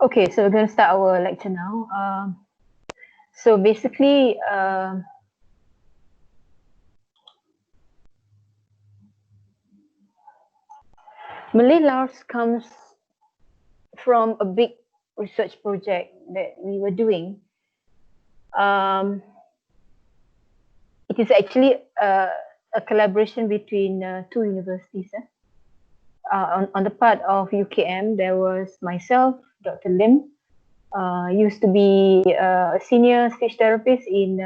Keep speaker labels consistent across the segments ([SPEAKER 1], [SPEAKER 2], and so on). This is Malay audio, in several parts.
[SPEAKER 1] Okay, so we're going to start our lecture now. So basically, Malay LARSP comes from a big research project that we were doing. It is actually a collaboration between two universities. On the part of UKM, there was myself, Dr. Lim, used to be a senior speech therapist in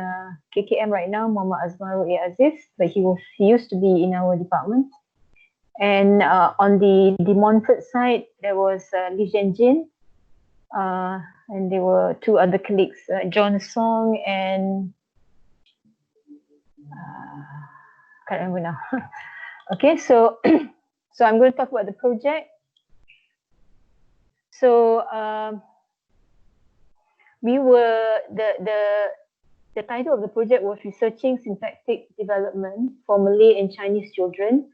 [SPEAKER 1] KKM right now, Muhammad Azmarul Aziz, but he used to be in our department. And on the Montfort side, there was Li Zhenjin, and there were two other colleagues, John Song and can't remember now. Okay, so so I'm going to talk about the project. So we were the title of the project was Researching Syntactic Development for Malay and Chinese Children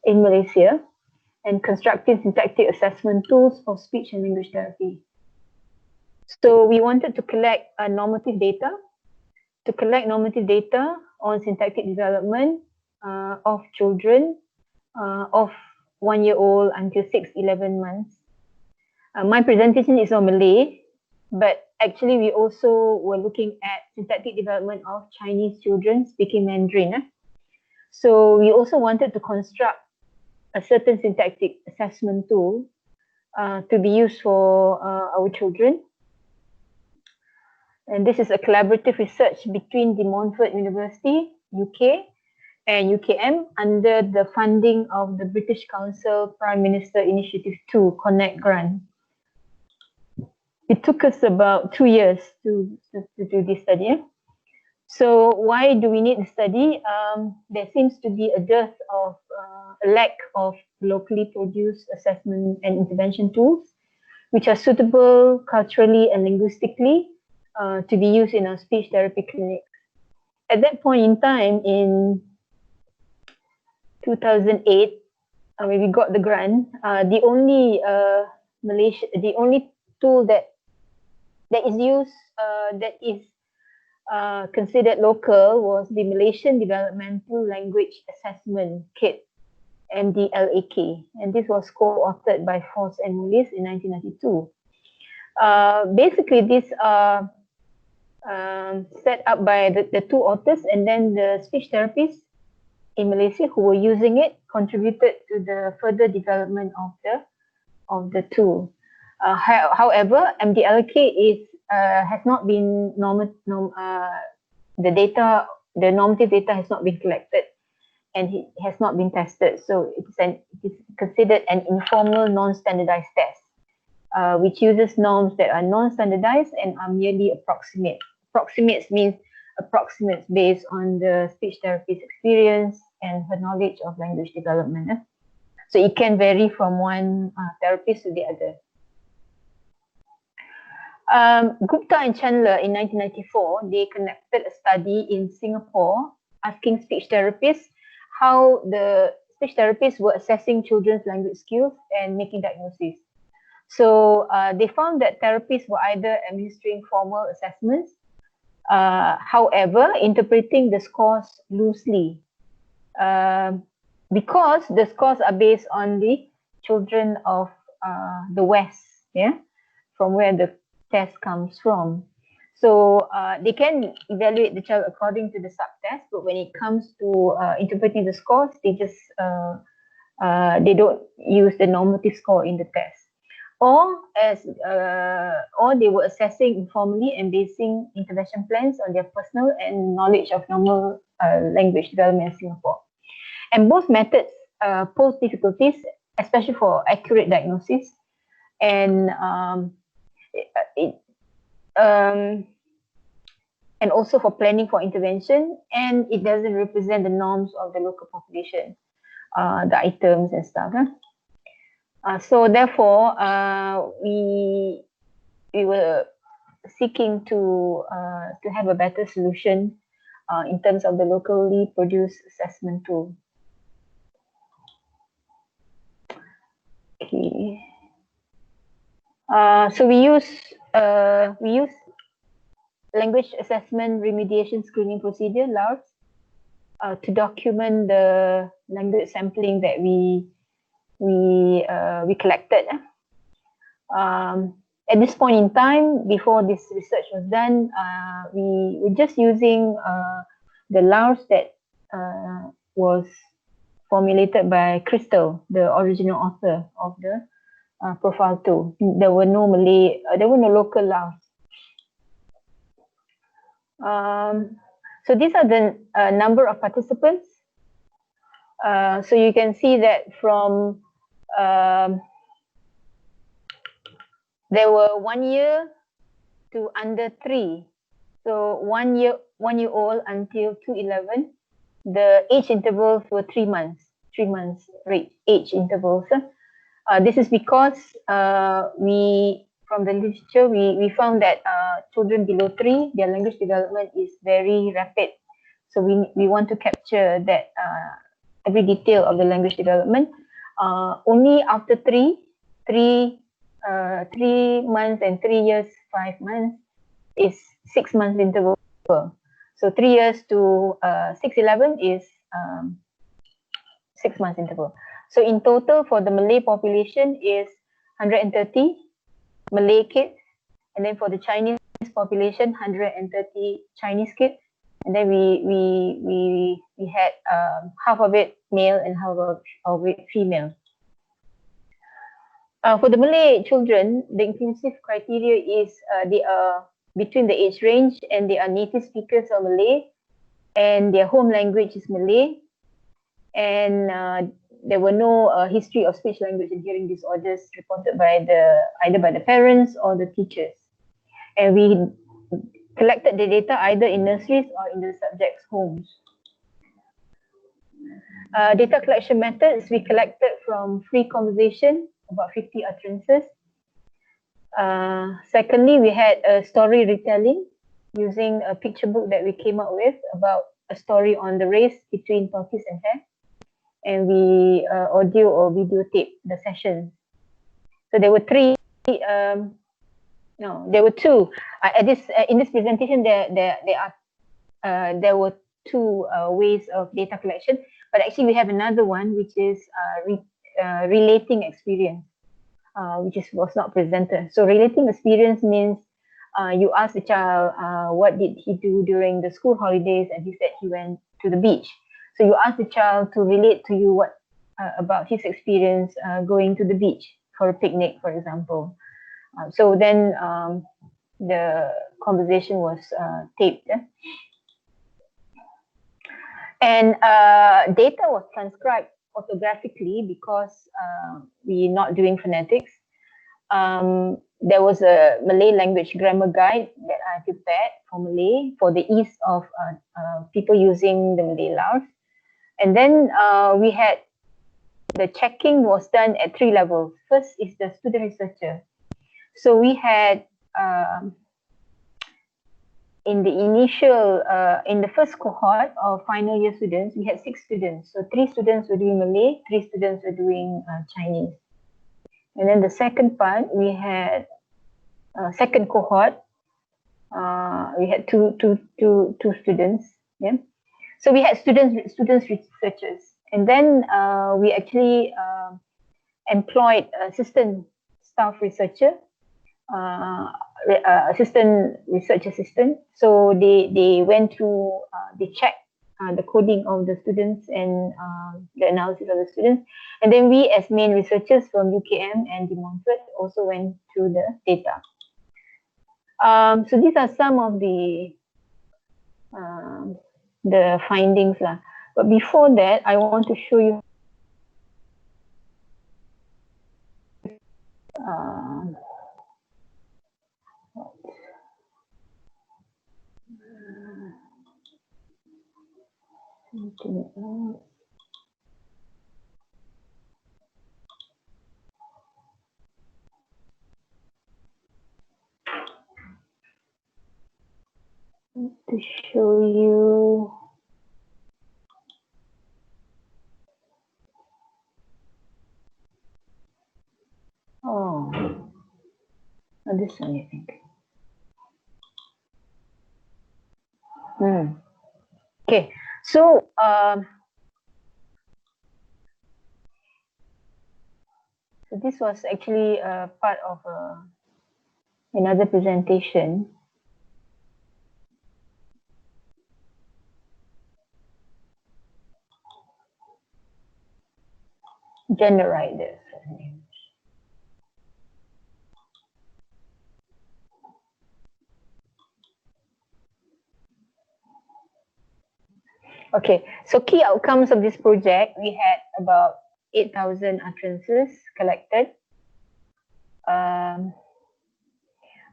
[SPEAKER 1] in Malaysia and Constructing Syntactic Assessment Tools for Speech and Language Therapy. So we wanted to collect normative data on syntactic development of children of 1 year old until 11 months. My presentation is on Malay, but actually we also were looking at syntactic development of Chinese children speaking Mandarin. So we also wanted to construct a certain syntactic assessment tool to be used for our children. And this is a collaborative research between De Montfort University, UK, and UKM under the funding of the British Council Prime Minister Initiative 2 Connect grant. It took us about 2 years to do this study. So why do we need the study? There seems to be a dearth of, a lack of locally produced assessment and intervention tools, which are suitable culturally and linguistically to be used in our speech therapy clinics. At that point in time, in 2008, when we got the grant, the only tool that is used, that is considered local, was the Malaysian Developmental Language Assessment Kit, MDLAK, and this was co-authored by Thurs and Malay in 1992. Basically, these are set up by the two authors, and then the speech therapists in Malaysia who were using it contributed to the further development of the tool. However, MDLK has not been the normative data has not been collected, and it has not been tested. So it is considered an informal, non-standardized test, which uses norms that are non-standardized and are merely approximate. Approximates means approximates based on the speech therapist's experience and her knowledge of language development. So it can vary from one therapist to the other. Gupta and Chandler in 1994, they conducted a study in Singapore asking speech therapists how the speech therapists were assessing children's language skills and making diagnoses. So they found that therapists were either administering formal assessments, however, interpreting the scores loosely, because the scores are based on the children of the West, from where the test comes from. So they can evaluate the child according to the subtest, but when it comes to interpreting the scores, they just they don't use the normative score in the test. Or they were assessing informally and basing intervention plans on their personal and knowledge of normal language development in Singapore. And both methods pose difficulties, especially for accurate diagnosis, and also for planning for intervention, and it doesn't represent the norms of the local population, the items and stuff. So therefore, we were seeking to have a better solution in terms of the locally produced assessment tool. Okay. So we use language assessment remediation screening procedure, LARS, to document the language sampling that we collected. At this point in time, before this research was done, we were just using the LARS that was formulated by Crystal, the original author of the profile 2. There were no local LARS. So these are the number of participants. So you can see that from there were 1 year to under 3. So 1 year old until 211. The age intervals were 3 months. 3 months age intervals. This is because from the literature, we found that children below 3, their language development is very rapid. So we want to capture that every detail of the language development. Only after 3 months and 3 years, 5 months is 6 months interval. So 3 years to 611 is 6 months interval. So in total for the Malay population is 130 Malay kids, and then for the Chinese population 130 Chinese kids, and then we had half of it male and half of it female. For the Malay children, the inclusive criteria is they are between the age range and they are native speakers of Malay, and their home language is Malay, and there were no history of speech language and hearing disorders reported by either by the parents or the teachers. And we collected the data either in nurseries or in the subjects' homes. Data collection methods, we collected from free conversation, about 50 utterances. Secondly, we had a story retelling using a picture book that we came up with about a story on the race between tortoise and hare. And we audio or videotape the sessions. So there were there were two. In this presentation, there were two ways of data collection, but actually we have another one which is relating experience, which was not presented. So relating experience means you ask the child what did he do during the school holidays, and he said he went to the beach. So you ask the child to relate to you what about his experience going to the beach for a picnic, for example. So then the conversation was taped. And data was transcribed orthographically because we're not doing phonetics. There was a Malay language grammar guide that I prepared for Malay for the ease of people using the Malay LARS. And then we had the checking was done at 3 levels. First is the student researcher. So we had in the first cohort of final year students, we had 6 students. So 3 students were doing Malay, 3 students were doing Chinese. And then the second part, we had second cohort. We had two students. Yeah. So we had students researchers, and then we actually employed assistant staff researcher, assistant research assistant. So they went through, they checked the coding of the students and the analysis of the students, and then we as main researchers from UKM and De Montfort also went through the data. So these are some of the findings lah. But before that, I want to show you something else. To show you this one, I think. Okay, so so this was actually part of another presentation. Generate this. Okay, so key outcomes of this project, we had about 8,000 utterances collected.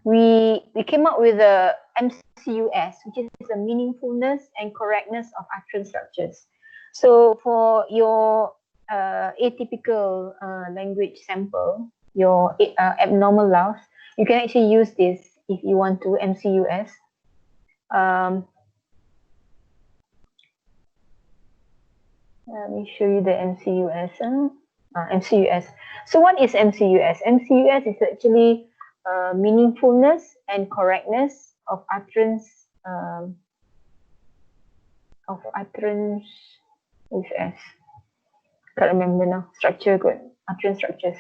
[SPEAKER 1] We came up with a MCUS, which is a meaningfulness and correctness of utterance structures. So for your atypical language sample, your abnormal LARS, you can actually use this if you want to MCUS. Let me show you the MCUS. MCUS. So what is MCUS? MCUS is actually meaningfulness and correctness of utterance with S. Can't remember now. Structure, good. Utterance structures.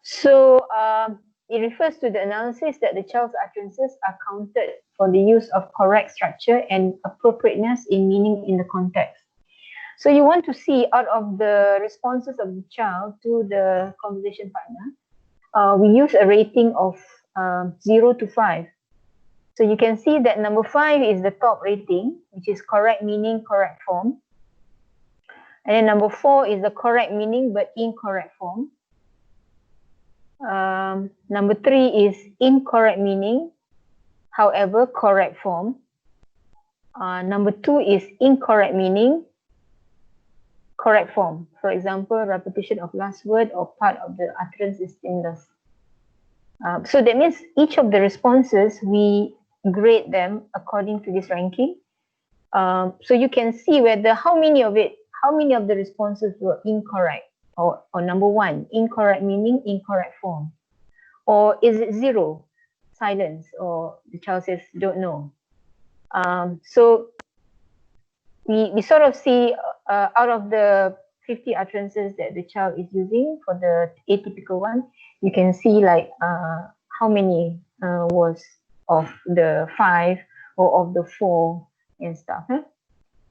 [SPEAKER 1] So it refers to the analysis that the child's utterances are counted for the use of correct structure and appropriateness in meaning in the context. So you want to see out of the responses of the child to the conversation partner, we use a rating of 0 to 5. So you can see that number 5 is the top rating, which is correct meaning, correct form. And then number 4 is the correct meaning but incorrect form. Number 3 is incorrect meaning, however, correct form. Number 2 is incorrect meaning, correct form. For example, repetition of last word or part of the utterance is seamless. So that means each of the responses, we grade them according to this ranking. So you can see whether how many of the responses were incorrect, or number 1, incorrect meaning, incorrect form. Or is it 0, silence, or the child says, don't know. So we sort of see out of the 50 utterances that the child is using for the atypical one, you can see like how many was of the 5 or of the 4 and stuff.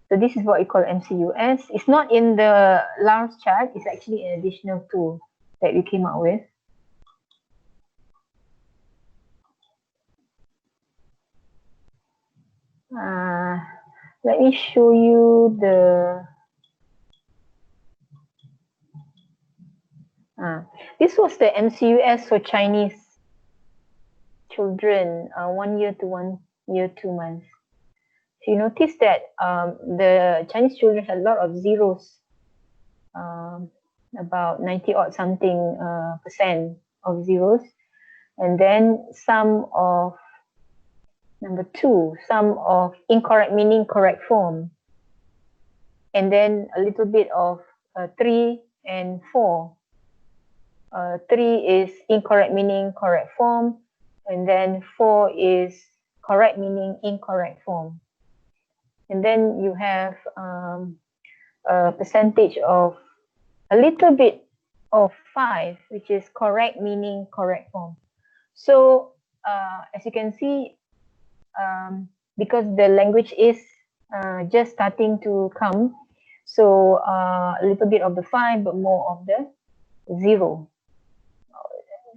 [SPEAKER 1] So this is what we call MCUS. It's not in the LARS chart. It's actually an additional tool that we came up with. Let me show you the... this was the MCUS for Chinese children, 1 year to 1 year, 2 months. So you notice that the Chinese children had a lot of zeros, about 90 odd something percent of zeros. And then some of, number 2, some of incorrect meaning, correct form. And then a little bit of 3 and 4. 3 is incorrect meaning, correct form. And then 4 is correct meaning, incorrect form. And then you have a percentage of a little bit of 5, which is correct meaning, correct form. So as you can see, because the language is just starting to come, so a little bit of the 5, but more of the 0.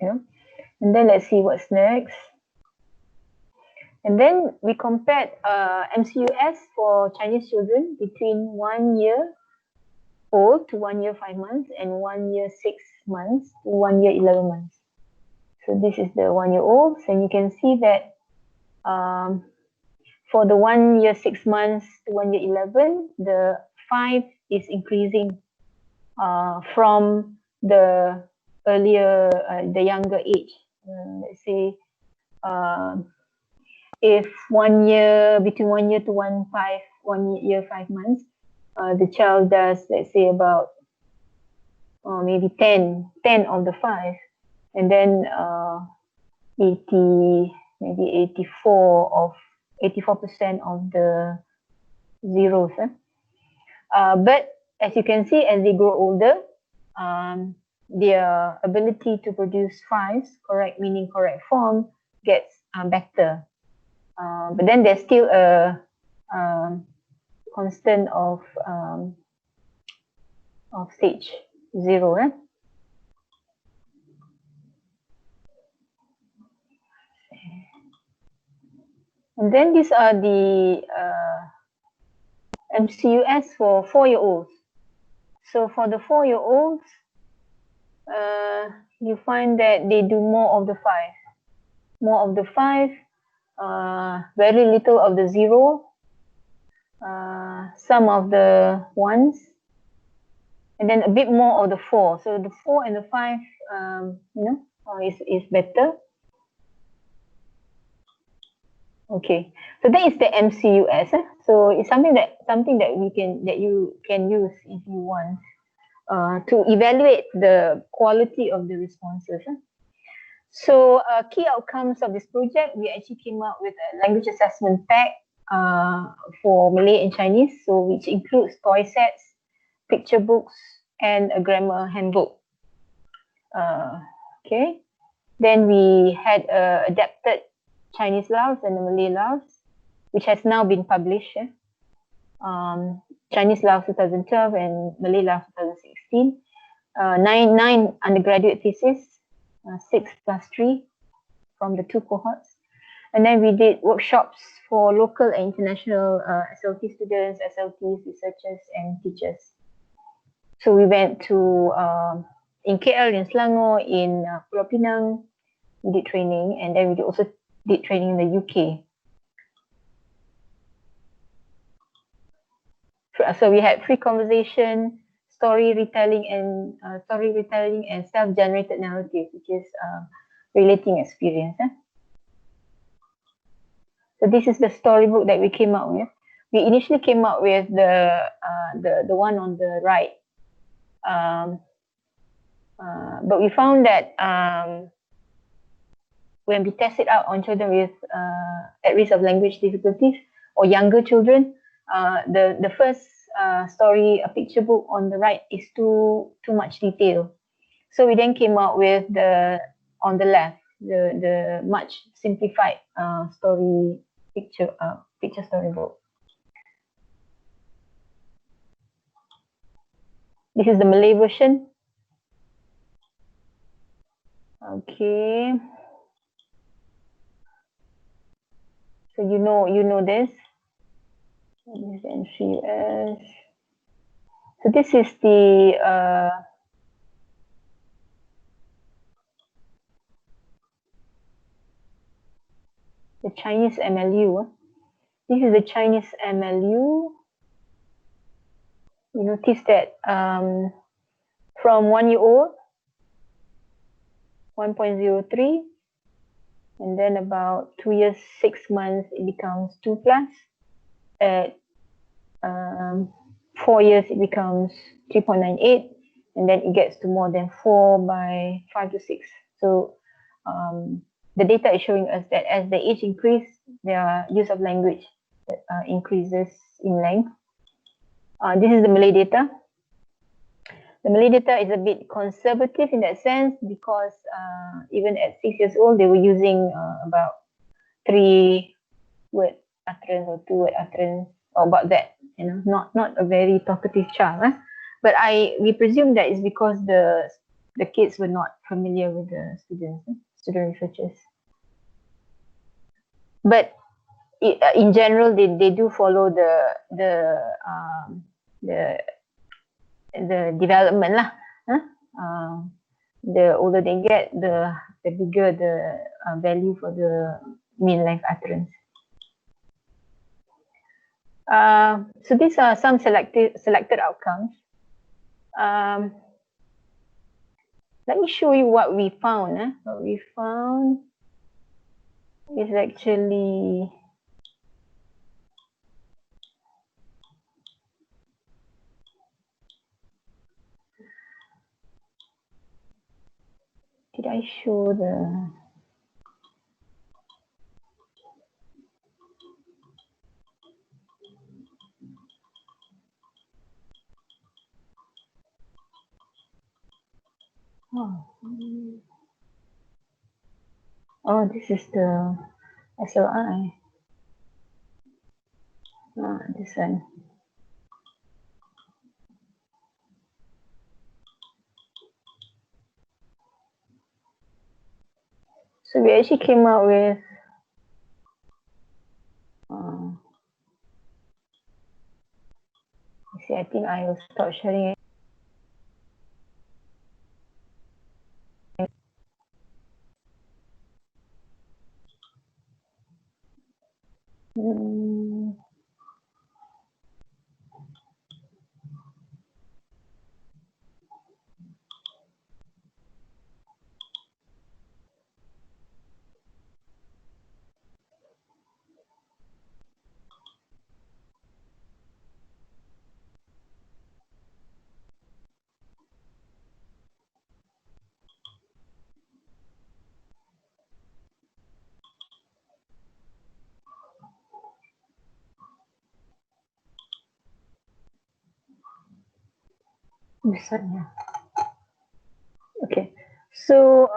[SPEAKER 1] And then let's see what's next. And then we compared MCUS for Chinese children between 1 year old to 1 year 5 months and 1 year 6 months to 1 year 11 months. So this is the 1 year olds, and you can see that for the 1 year 6 months to 1 year 11, the 5 is increasing from the earlier, the younger age. Let's say if 1 year, between 1 year to 1 year 5 months, the child does, let's say, about maybe 10 of the 5. And then 80, maybe 84% of the zeros. But as you can see, as they grow older, their ability to produce fives, correct meaning correct form, gets better. But then there's still a constant of stage 0. And then these are the MCUS for 4-year-olds. So for the 4-year-olds, you find that they do more of the 5. More of the 5, very little of the 0, some of the 1s, and then a bit more of the 4. So the 4 and the 5, is better. Okay, so that is the MCUS. So it's something that you can use if you want to evaluate the quality of the responses. So key outcomes of this project, we actually came up with a language assessment pack for Malay and Chinese, so which includes toy sets, picture books, and a grammar handbook. Okay, then we had adapted Chinese LARSP and the Malay LARSP, which has now been published. Chinese LARSP 2012 and Malay LARSP 2016. Nine undergraduate theses, 6 plus 3 from the 2 cohorts. And then we did workshops for local and international SLT students, SLTs, researchers, and teachers. So we went to in KL, in Selangor, in Pulau Pinang, we did training, and then we also did training in the UK. So we had free conversation, story retelling and self-generated narrative, which is relating experience. So this is the storybook that we came up with. We initially came up with the one on the right, but we found that when we tested out on children with at risk of language difficulties or younger children, the first story, a picture book on the right, is too much detail. So we then came out with on the left, the much simplified picture storybook. This is the Malay version. Okay. So you know this. This NCS. So this is the Chinese MLU. This is the Chinese MLU. You notice that from 1-year-old, 1.03, and then about 2 years, 6 months, it becomes 2+. At 4 years, it becomes 3.98, and then it gets to more than 4 by 5 to 6. So the data is showing us that as the age increases, their use of language increases in length. This is the Malay data. The Malay data is a bit conservative in that sense because even at 6 years old, they were using about 3-word utterance or 2-word utterance, or about that. Not a very talkative child. But we presume that is because the kids were not familiar with the student researchers. But in general, they do follow the development lah. The older they get, the bigger the value for the mean length utterance. So these are some selected outcomes. Let me show you what we found. What we found is actually did I show the Oh, this is the SLI. This one. So we actually came out with see, I think I will stop sharing it. This one, yeah. Okay, so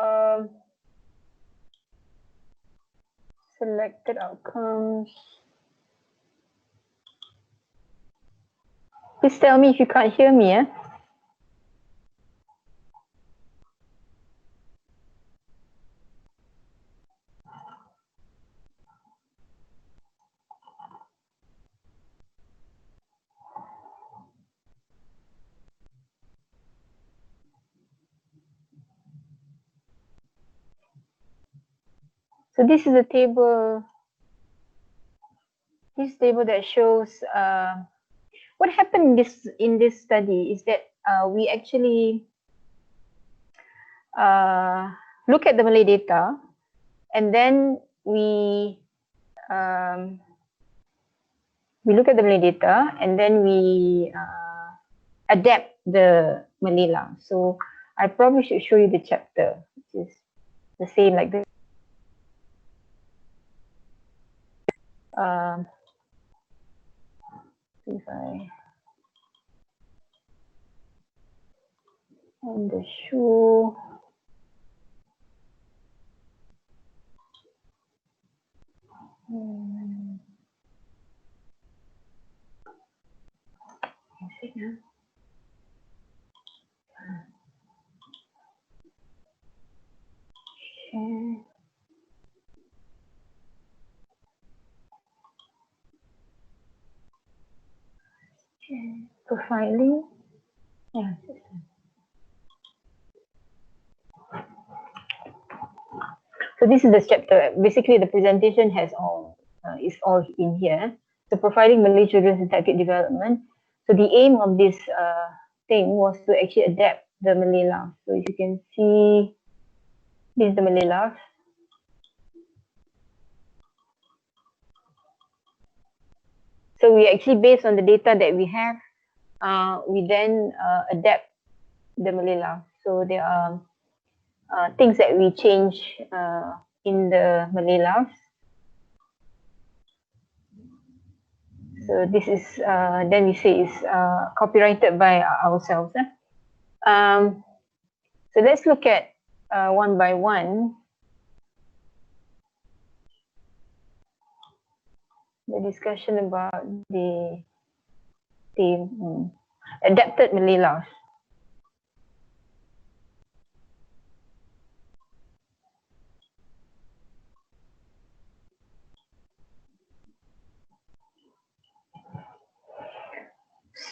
[SPEAKER 1] selected outcomes. Please tell me if you can't hear me. So this is a table. This table that shows what happened in this study is that we actually look at the Malay data, and then we look at the Malay data, and then we adapt the Malay LARSP. So I probably should show you the chapter, which is the same like this. If I on the shoe. Profiling. Yeah. So this is the chapter. Basically, the presentation has all is all in here. So profiling Malay children's intellectual development. So the aim of this thing was to actually adapt the Malay LARSP. So if you can see, this is the Malay LARSP. So we actually, based on the data that we have, we then adapt the Malay LARSP. So there are things that we change in the Malay LARSP. So this is then we say is copyrighted by ourselves. So let's look at one by one. The discussion about the adapted Malay LARSP.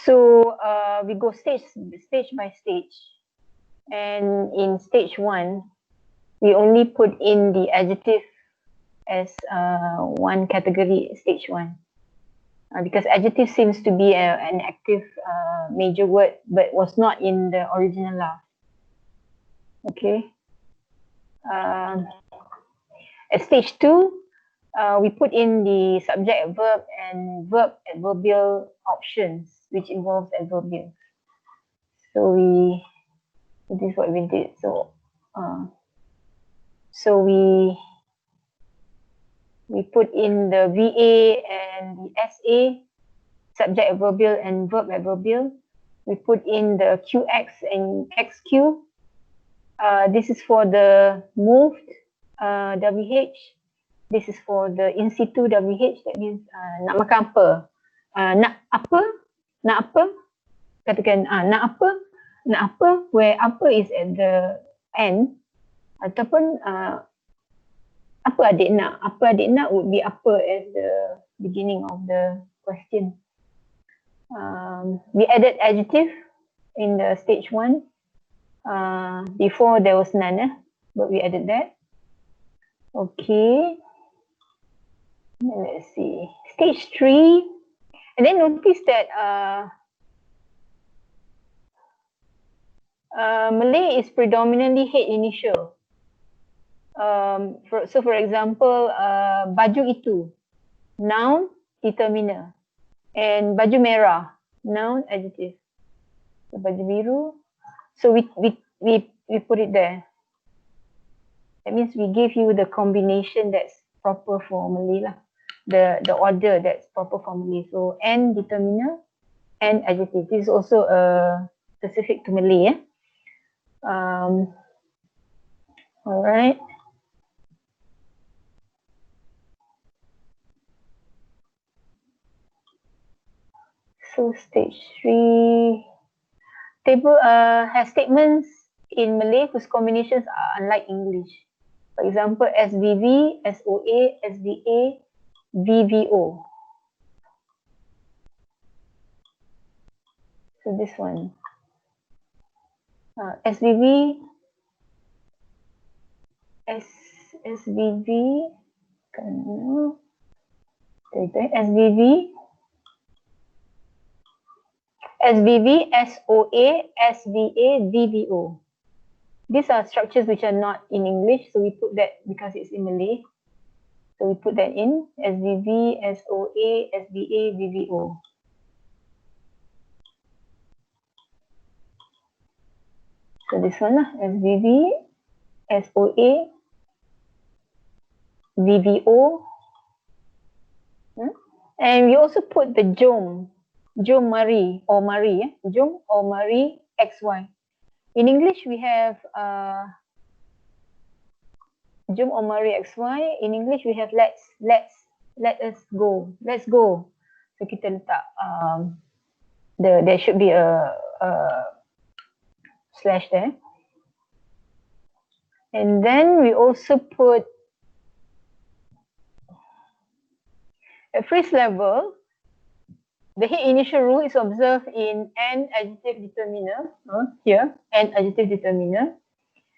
[SPEAKER 1] So we go stage by stage, and in stage 1, we only put in the adjective as one category, stage 1. Because adjective seems to be an active major word, but was not in the original LARSP. Okay. At stage 2, we put in the subject, verb, and verb adverbial options, which involves adverbials. So this is what we did. So we put in the VA and the SA, subject adverbial and verb adverbial. We put in the QX and XQ, This is for the moved WH. This is for the in situ WH. That means nak makan apa? Nak apa? Nak apa? Katakan nak apa? Nak apa? Where apa is at the end. Ataupun apa adik nak? Apa adik nak would be apa as the beginning of the question. We added adjective in the stage 1. Before there was none, but we added that. Okay. Let's see. Stage 3. And then notice that Malay is predominantly head initial. So for example, baju itu, noun, determiner. And baju merah, noun, adjective. So, baju biru. So we put it there. That means we give you the combination that's proper for Malay lah. The order that's proper for Malay. So and determiner and adjective. This is also specific to Malay. Alright. So stage 3 table has statements in Malay whose combinations are unlike English. For example, SVV, SOA, SVA, VVO. So this one. SVV, SVV, SVV, SVV, SOA, SVA, VVO. These are structures which are not in English, so we put that because it's in Malay. So we put that in SVV, SOA, SVA, VVO. So this one lah, SVV, SOA, VVO. And we also put the jom mari or mari, jom or mari XY. In English we have jom or mari XY. In English we have let us go. Let's go. So kita letak there should be a slash there. And then we also put at phrase level, the head initial rule is observed in an adjective determiner, here, an adjective determiner,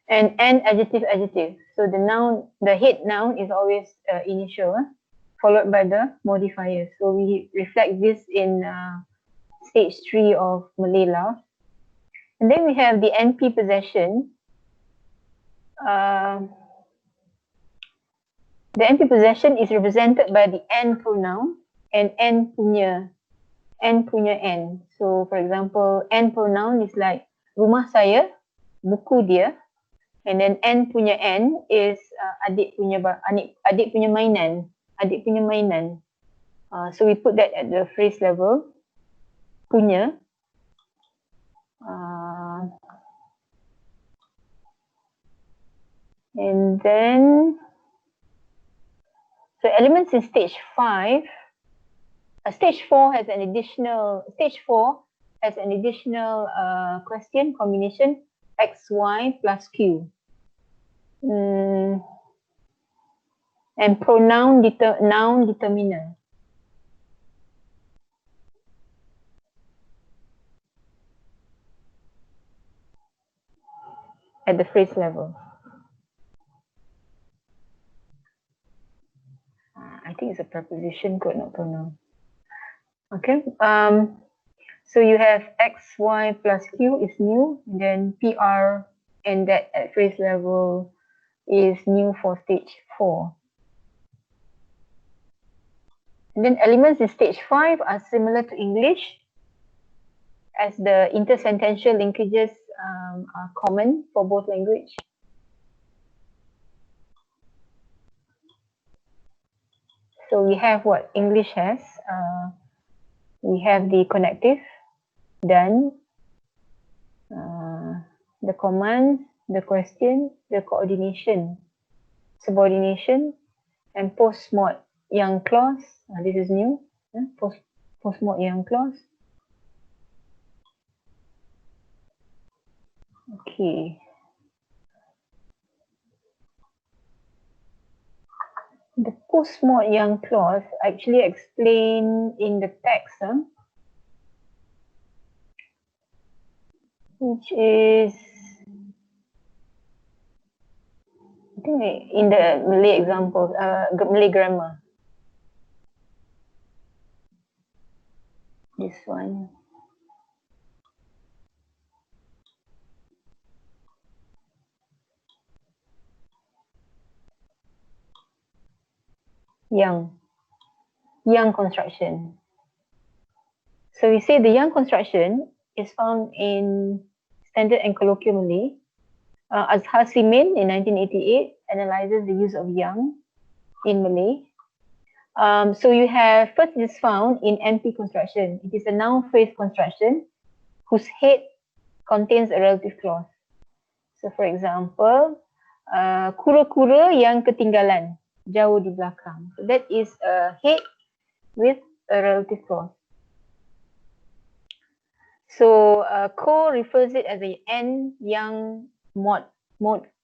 [SPEAKER 1] and an adjective. So the noun, the head noun is always initial, followed by the modifier. So we reflect this in stage 3 of Malay LARSP. And then we have the NP possession. The NP possession is represented by the N pronoun and N punya N. So for example, N pronoun is like rumah saya, buku dia, and then N punya N is adik punya mainan. So we put that at the phrase level, punya. And then so elements in stage 5. Stage 4 has an additional question combination XY plus Q. And pronoun noun determiner. At the phrase level. I think it's a preposition code, not pronoun. Okay. So you have XY plus Q is new, then PR and that at phrase level is new for stage 4. And then elements in stage 5 are similar to English, as the intersentential linkages are common for both language. So we have what English has. We have the connective, dan, the command, the question, the coordination, subordination, and post-mod young clause. This is new. Post-mod young clause. Okay. The post-mod young clause actually explained in the text, which is, I think in the Malay example, Malay grammar. This one. Young construction. So we say the young construction is found in Standard and Colloquial Malay. Azhar Simin in 1988 analyzes the use of young in Malay. So you have, first it is found in MP construction. It is a noun phrase construction whose head contains a relative clause. So for example, kura-kura yang ketinggalan, jauh di belakang. So that is a head with a relative clause. So Ko refers it as a N yang mode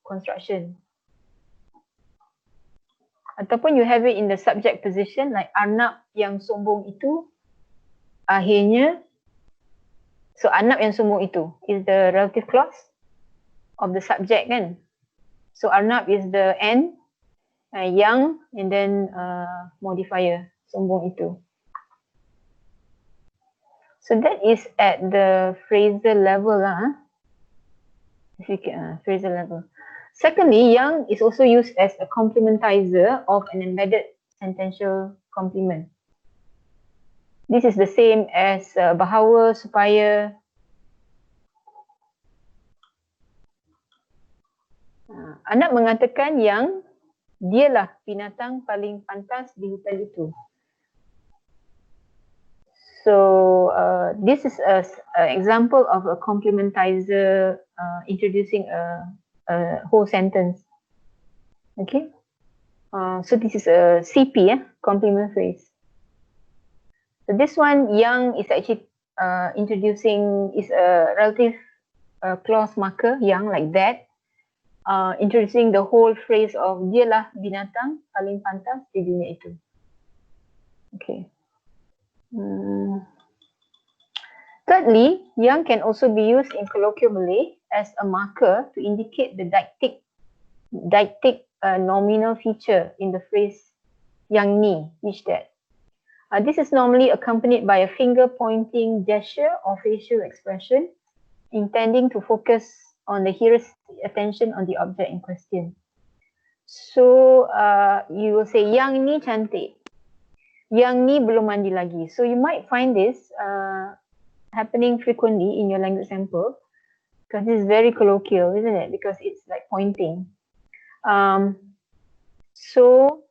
[SPEAKER 1] construction. Ataupun you have it in the subject position like Arnab yang sombong itu, akhirnya. So Arnab yang sombong itu is the relative clause of the subject kan. So Arnab is the N, yang, and then modifier, sombong itu. So that is at the phrasal level lah. Phrasal level. Secondly, yang is also used as a complementizer of an embedded sentential complement. This is the same as bahawa, supaya. Anak mengatakan yang dialah binatang paling pantas di hutan itu. So this is an example of a complementizer introducing a whole sentence. Okay. So this is a CP, complement phrase. So this one, yang is actually is a relative clause marker, yang, like that. Introducing the whole phrase of dialah binatang paling pantas di dunia itu. Okay. Thirdly, yang can also be used in colloquial Malay as a marker to indicate the deictic nominal feature in the phrase yang ni, which that. This is normally accompanied by a finger pointing gesture or facial expression intending to focus on the hearer's attention on the object in question. So you will say yang ni cantik, yang ni belum mandi lagi. So you might find this happening frequently in your language sample because this is very colloquial, isn't it? Because it's like pointing. So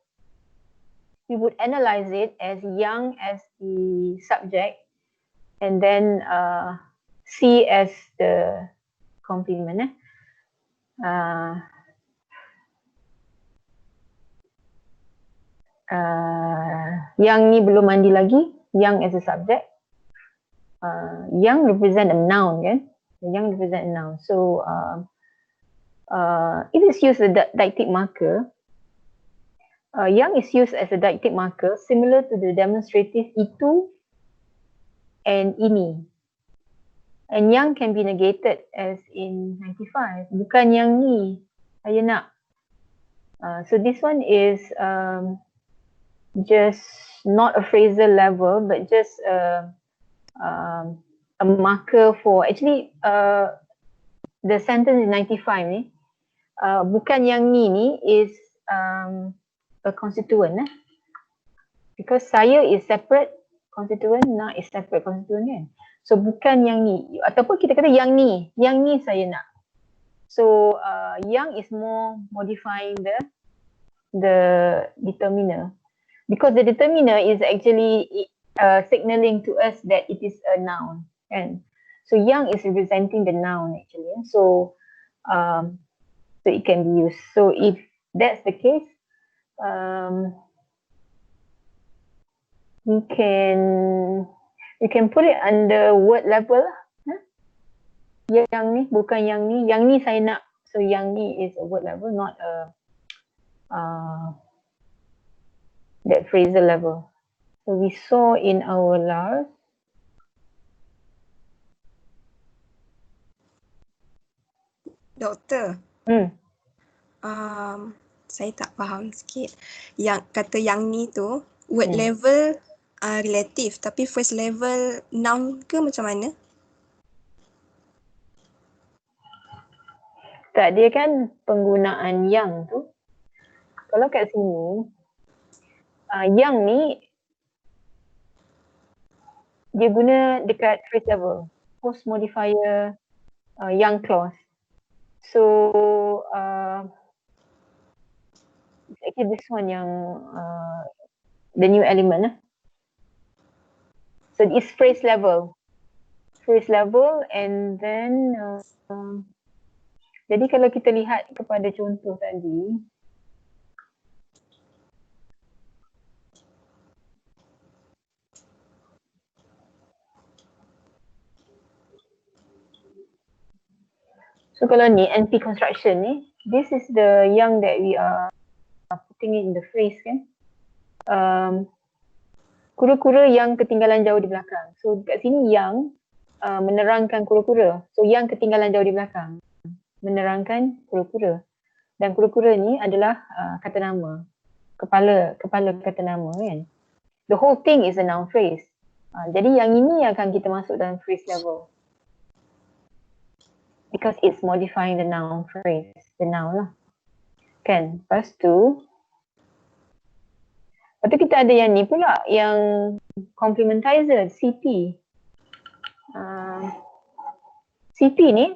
[SPEAKER 1] we would analyze it as yang as the subject and then C as the complement. Yang ni belum mandi lagi, yang as a subject. Yang represent a noun, kan? Yang represent a noun. So it is used as a deictic marker. Yang is used as a deictic marker similar to the demonstrative itu and ini. And yang can be negated as in 95. Bukan yang ni, saya nak. So this one is just not a phrasal level, but just a marker for actually the sentence in 95 ni. Bukan yang ni is a constituent, because saya is separate constituent, nak is separate constituent, kan? So bukan yang ni, ataupun kita kata yang ni saya nak. So yang is more modifying the determiner, because the determiner is actually signaling to us that it is a noun, kan? So yang is representing the noun actually. So So it can be used. So if that's the case, we can put it under word level lah. Yang ni, bukan yang ni. Yang ni saya nak. So yang ni is a word level, not a that phrasal level. So we saw in our LARSP.
[SPEAKER 2] Doktor. Saya tak faham sikit. Yang kata yang ni tu word level relative, tapi first level noun ke macam mana?
[SPEAKER 1] Tak, dia kan penggunaan yang tu. Kalau kat sini, yang ni dia guna dekat phrase level. Post modifier yang clause. So actually this one yang the new element lah. So it's phrase level. Phrase level, and then jadi kalau kita lihat kepada contoh tadi, so kalau ni NP construction ni, this is the yang that we are putting in the phrase kan. Kura-kura yang ketinggalan jauh di belakang. So dekat sini yang menerangkan kura-kura. So yang ketinggalan jauh di belakang menerangkan kura-kura. Dan kura-kura ni adalah kata nama. Kepala kata nama kan. The whole thing is a noun phrase. Jadi yang ini akan kita masuk dalam phrase level. Because it's modifying the noun phrase. The noun lah. Kan? Lepas tu kita ada yang ni pula. Yang complementizer, CP. CP ni,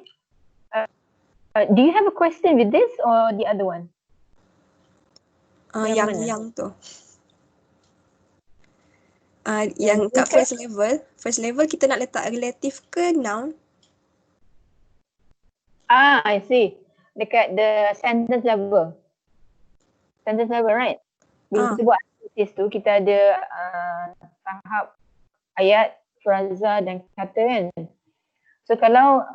[SPEAKER 1] do you have a question with this or the other one?
[SPEAKER 2] Yang tu. Yang kat first level kita nak letak relative ke noun?
[SPEAKER 1] I see. Dekat the sentence level. Sentence level, right? Bila kita buat analisis tu, kita ada tahap ayat, fraza dan kata kan. So kalau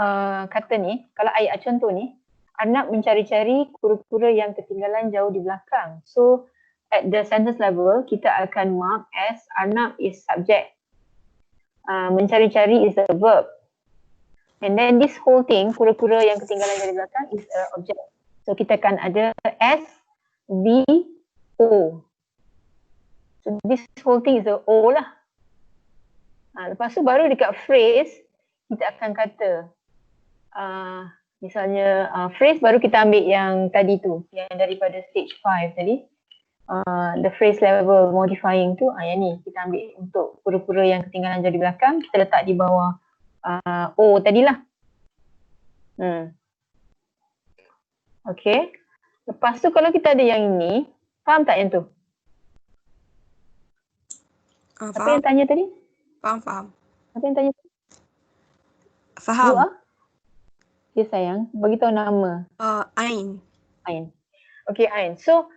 [SPEAKER 1] kata ni, kalau ayat contoh ni, Arnab mencari-cari kura-kura yang ketinggalan jauh di belakang. So at the sentence level, kita akan mark as Arnab is subject. Mencari-cari is a verb. And then this whole thing, kura-kura yang ketinggalan jauh di belakang is a object. So kita akan ada S, V, O. So this whole thing is a O lah. Lepas tu baru dekat phrase, kita akan kata misalnya phrase baru kita ambil yang tadi tu, yang daripada stage 5 tadi. The phrase level modifying tu, yang ni kita ambil untuk kura-kura yang ketinggalan jauh di belakang, kita letak di bawah O tadilah. Okay. Lepas tu kalau kita ada yang ini, faham tak yang tu? Apa yang tanya tadi?
[SPEAKER 2] Faham.
[SPEAKER 1] Apa yang tanya tadi?
[SPEAKER 2] Faham.
[SPEAKER 1] Ya sayang, bagi tahu nama.
[SPEAKER 2] Ain.
[SPEAKER 1] Okay, Ain. So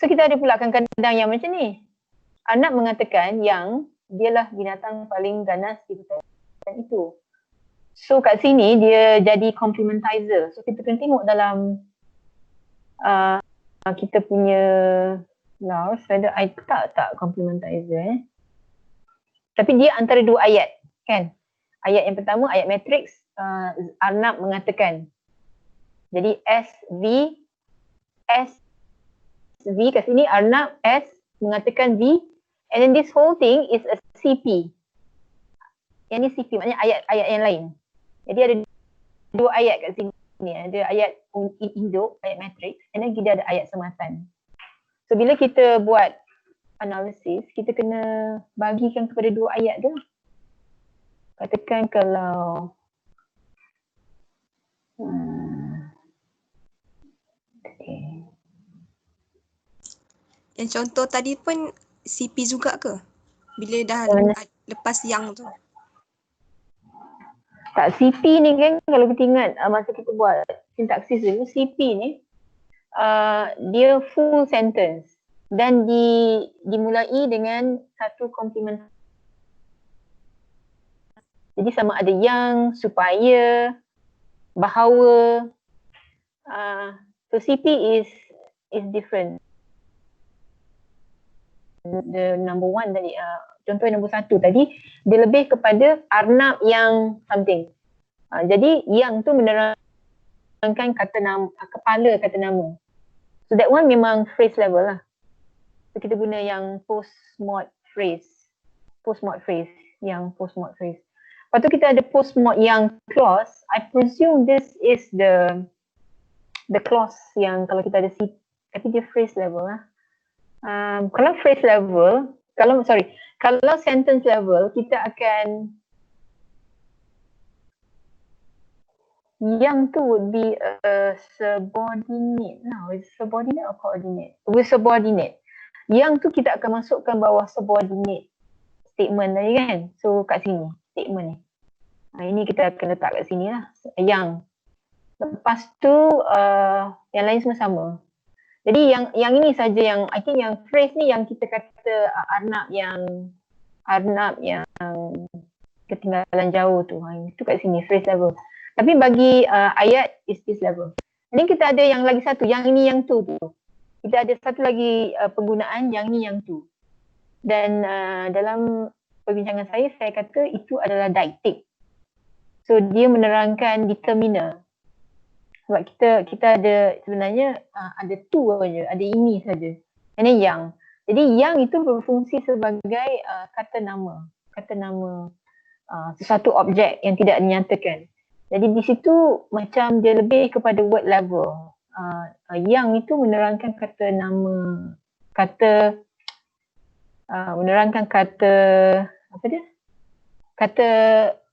[SPEAKER 1] kita ada pula kadang-kadang yang macam ni. Anak mengatakan yang dialah binatang paling ganas di hutan itu. So kat sini dia jadi complementizer. So kita kena tengok dalam kita punya LARSP whether I tak complementizer. Tapi dia antara dua ayat kan. Ayat yang pertama, ayat matrix, Arnab mengatakan. Jadi SV kat sini, Arnab S mengatakan V, and then this whole thing is a CP. Yang ni CP, maknanya ayat-ayat yang lain. Jadi ada dua ayat kat sini. Ada ayat induk, ayat matrix, and then kita ada ayat sematan. So bila kita buat analisis, kita kena bagikan kepada dua ayat tu. Katakan kalau
[SPEAKER 2] Yang contoh tadi pun CP juga ke? Bila dah lepas yang tu.
[SPEAKER 1] Tak, CP ni kan kalau kita ingat masa kita buat sintaksis dulu, CP ni dia full sentence dan dimulai dengan satu komplement. Jadi sama ada yang, supaya, bahawa. So CP is different. The number one tadi, contoh nombor satu tadi, dia lebih kepada arnab yang something. Jadi yang tu menerangkan kata nama, kepala kata nama. So that one memang phrase level lah. So kita guna yang post-mod phrase. Yang post-mod phrase. Lepas tu kita ada post-mod yang clause. I presume this is the clause yang kalau kita ada tapi dia phrase level lah. Kalau phrase level, kalau sentence level, kita akan yang tu would be a subordinate. Now, is subordinate or coordinate? With subordinate. Yang tu kita akan masukkan bawah subordinate statement tadi kan. So kat sini, statement ni. Ini kita akan letak kat sini lah. Yang. Lepas tu, yang lain semua sama. Jadi yang ini saja yang I think yang phrase ni yang kita kata arnab yang ketinggalan jauh tu. Itu kat sini phrase level. Tapi bagi ayat is this level. Then kita ada yang lagi satu, yang ini yang tu. Kita ada satu lagi penggunaan yang ni yang tu. Dan dalam perbincangan saya kata itu adalah deictic. So dia menerangkan determiner. Sebab kita ada sebenarnya ada tu saja, ada ini saja. And then yang. Jadi yang itu berfungsi sebagai kata nama sesuatu objek yang tidak dinyatakan. Jadi di situ macam dia lebih kepada word level. Yang itu menerangkan kata nama, menerangkan kata apa dia? Kata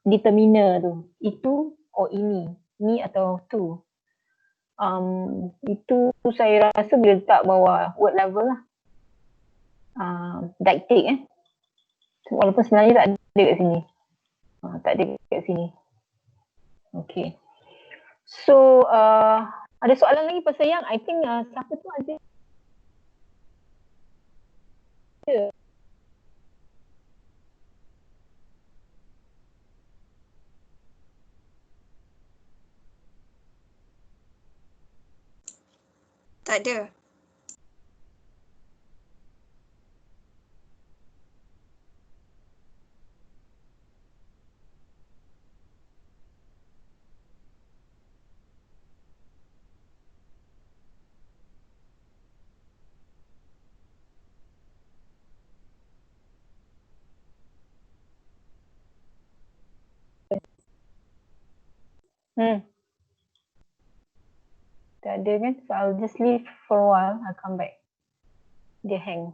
[SPEAKER 1] determiner tu. Itu ini atau tu. Itu saya rasa boleh letak bawah word level lah. Deictic walaupun sebenarnya tak ada kat sini. Tak ada kat sini. Okay. So ada soalan lagi pasal yang I think siapa tu ada.
[SPEAKER 2] Tak ada.
[SPEAKER 1] Tak ada kan? So I'll just leave for a while. I'll come back. Dia hang.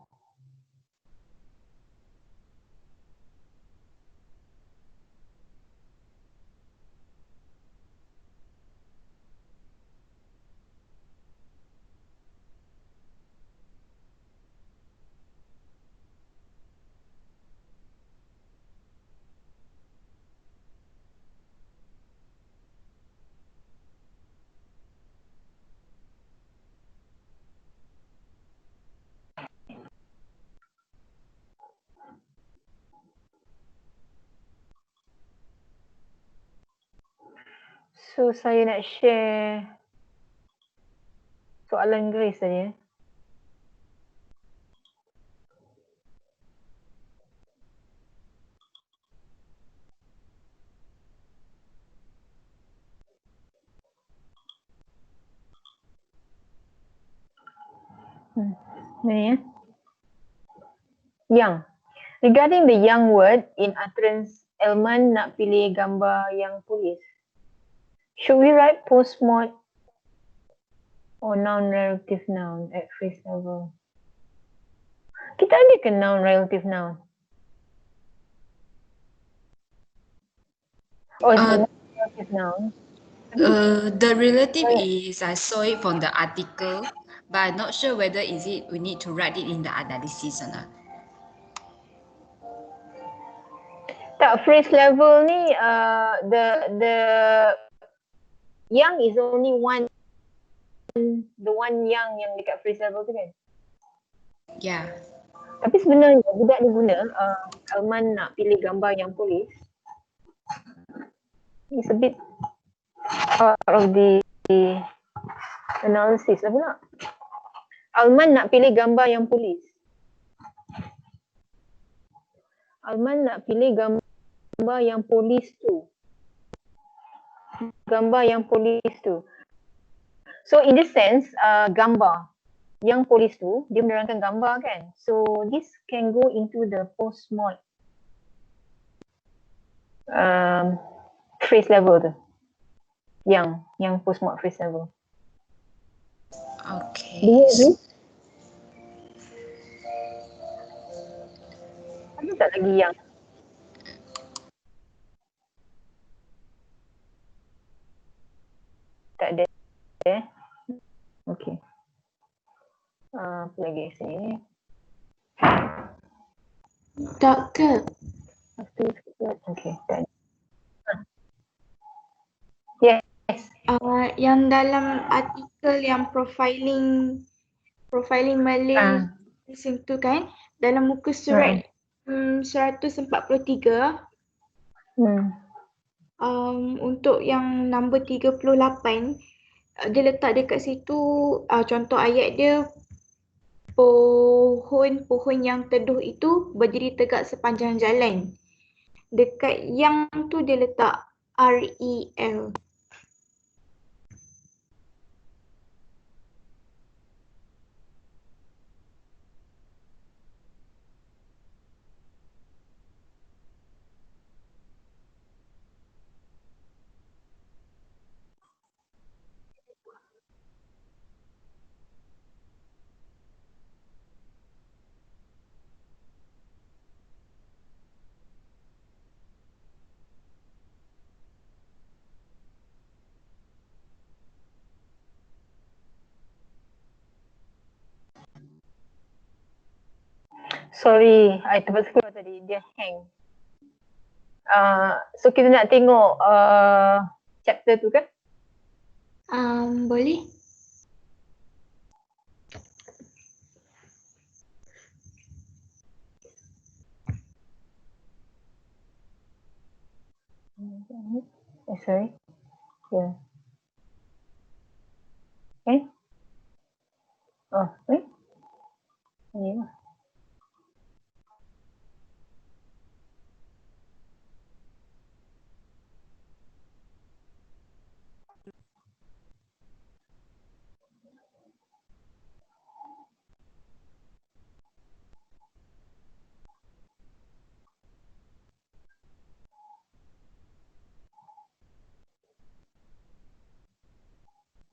[SPEAKER 1] So saya nak share soalan Grace tadi. Ni Yang. Regarding the yang word in utterance, Elman nak pilih gambar yang tulis. Should we write post-mod or noun relative noun at phrase level? Kita ada ke noun relative noun? Oh, it's relative noun.
[SPEAKER 3] The relative is, I saw it from the article, but I'm not sure whether we need to write it in the analysis or not.
[SPEAKER 1] Tak, dekat phrase level ni the yang is only one, the one yang dekat phrase level tu kan.
[SPEAKER 3] Yeah.
[SPEAKER 1] Tapi sebenarnya budak ni guna Alman nak pilih gambar yang polis. It's a bit out of the analysis lah pula. Alman nak pilih gambar yang polis. Alman nak pilih gambar yang polis tu. Gambar yang polis tu. So in this sense, gambar yang polis tu, dia menerangkan gambar kan. So this can go into the post-mod phrase level tu. Yang post-mod phrase level.
[SPEAKER 3] Okay.
[SPEAKER 1] Ada tak lagi yang? Tak ada. Okay. Apa lagi sini?
[SPEAKER 4] Doktor,
[SPEAKER 1] Okay, tak ada. Yes.
[SPEAKER 4] yang dalam artikel yang profiling Malay macam tu kan, dalam muka surat 143 untuk yang nombor 38 dia letak dekat situ contoh ayat dia, pohon yang teduh itu berdiri tegak sepanjang jalan. Dekat yang tu dia letak REL.
[SPEAKER 1] Sorry, I terpaksa keluar tadi. Dia hang. So kita nak tengok chapter tu kan?
[SPEAKER 4] Boleh?
[SPEAKER 1] Sorry. Yeah. Okay. Ini lah.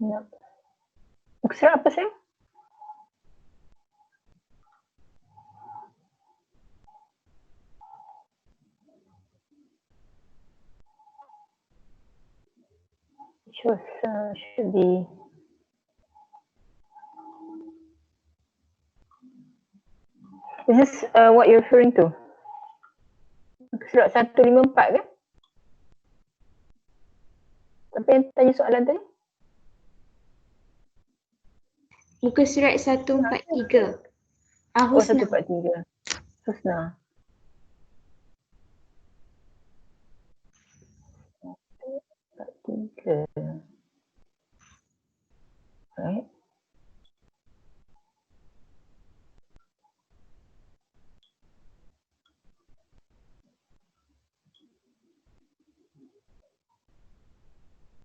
[SPEAKER 1] Yep. Muka surat apa saya? Should be. Is this what you're referring to? Muka surat 154 kan? Apa yang tanya soalan tadi?
[SPEAKER 4] Muka surat 143.
[SPEAKER 1] Oh,
[SPEAKER 4] Husna.
[SPEAKER 1] 143. Husna. Tiga. Right.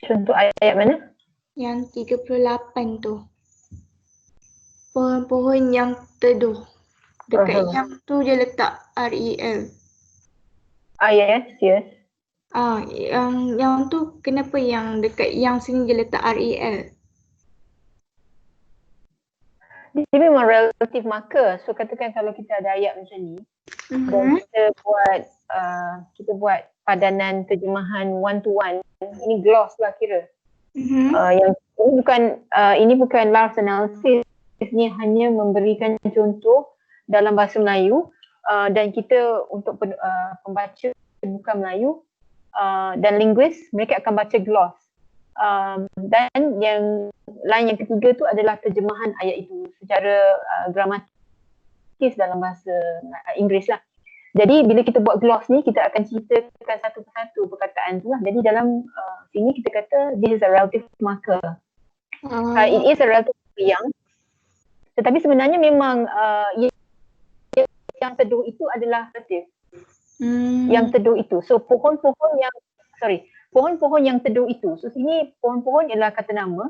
[SPEAKER 1] Contoh ayat mana?
[SPEAKER 4] Yang 38 tu. Pohon-pohon yang teduh. Dekat yang tu dia letak REL.
[SPEAKER 1] Yes.
[SPEAKER 4] Yang tu kenapa yang dekat yang sini dia letak REL?
[SPEAKER 1] Dia memang relative marker. So katakan kalau kita ada ayat macam ni dan kita buat padanan terjemahan one to one, ini gloss lah kira. Yang ini bukan LARS analysis, ini hanya memberikan contoh dalam bahasa Melayu dan kita untuk pembaca bukan Melayu dan linguis, mereka akan baca gloss. Dan yang lain yang ketiga tu adalah terjemahan ayat itu secara gramatikis dalam bahasa Inggeris lah. Jadi bila kita buat gloss ni, kita akan ceritakan satu persatu perkataan tu lah. Jadi dalam sini kita kata this is a relative marker. It is a relative yang, tetapi sebenarnya memang yang teduh itu adalah relative. Yang teduh itu. So pohon-pohon yang teduh itu. So sini pohon-pohon ialah kata nama.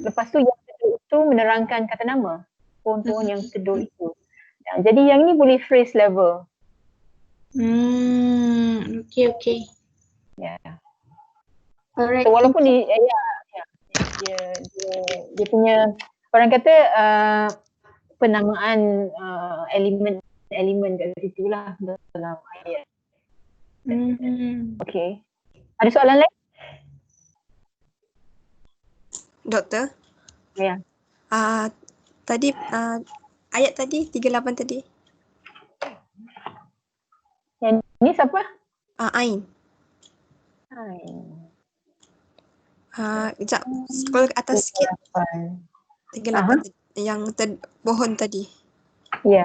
[SPEAKER 1] Lepas tu yang teduh itu menerangkan kata nama. Pohon-pohon yang teduh itu. Jadi yang ini boleh phrase level.
[SPEAKER 4] Okay.
[SPEAKER 1] Ya.
[SPEAKER 4] Alright.
[SPEAKER 1] So walaupun dia punya, orang kata penamaan elemen kat situ lah dalam ayat. Okay. Ada soalan lain?
[SPEAKER 2] Doktor?
[SPEAKER 1] Ya.
[SPEAKER 2] Tadi ayat tadi 38 tadi.
[SPEAKER 1] Yang ni siapa?
[SPEAKER 2] Ain. Sekejap, scroll ke atas sikit. 38 yang pohon tadi.
[SPEAKER 1] Ya.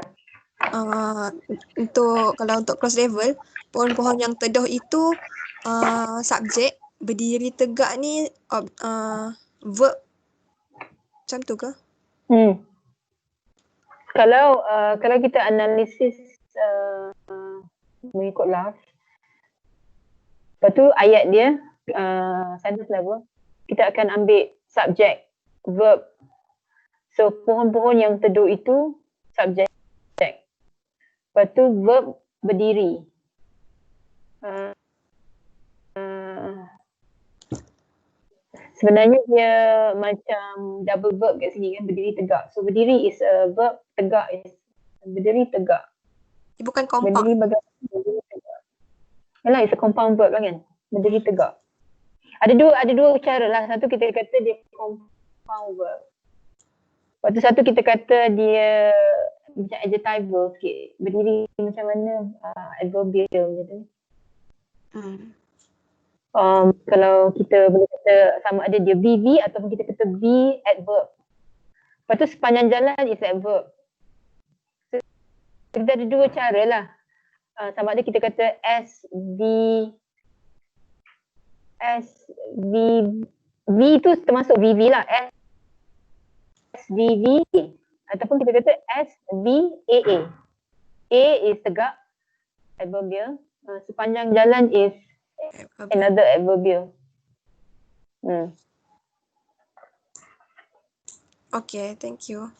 [SPEAKER 2] Untuk cross level, pohon-pohon yang teduh itu subjek, berdiri tegak ni verb. Macam tu ke?
[SPEAKER 1] Kalau kita analisis mengikut LARSP, lepas tu ayat dia sentence level, kita akan ambil subjek, verb. So pohon-pohon yang teduh itu subjek. Lepas tu verb berdiri. Sebenarnya dia macam double verb kat sini kan, berdiri tegak. So berdiri is a verb, tegak is berdiri tegak.
[SPEAKER 2] Dia bukan compound.
[SPEAKER 1] Berdiri berdiri tegak. Yalah, it's a compound verb lah kan. Berdiri tegak. Ada dua cara lah. Satu kita kata dia compound verb. Lepas tu satu kita kata dia macam adjectival sikit. Berdiri macam mana adverbial macam tu. Kalau kita boleh kata sama ada dia VV ataupun kita kata be adverb. Lepas tu sepanjang jalan is adverb. So, kita ada dua cara lah. Sama ada kita kata V tu termasuk VV lah. SVV ataupun kita kata SVAA. A is tegak, adverbial. Sepanjang jalan is another adverbial.
[SPEAKER 2] Okay, thank you.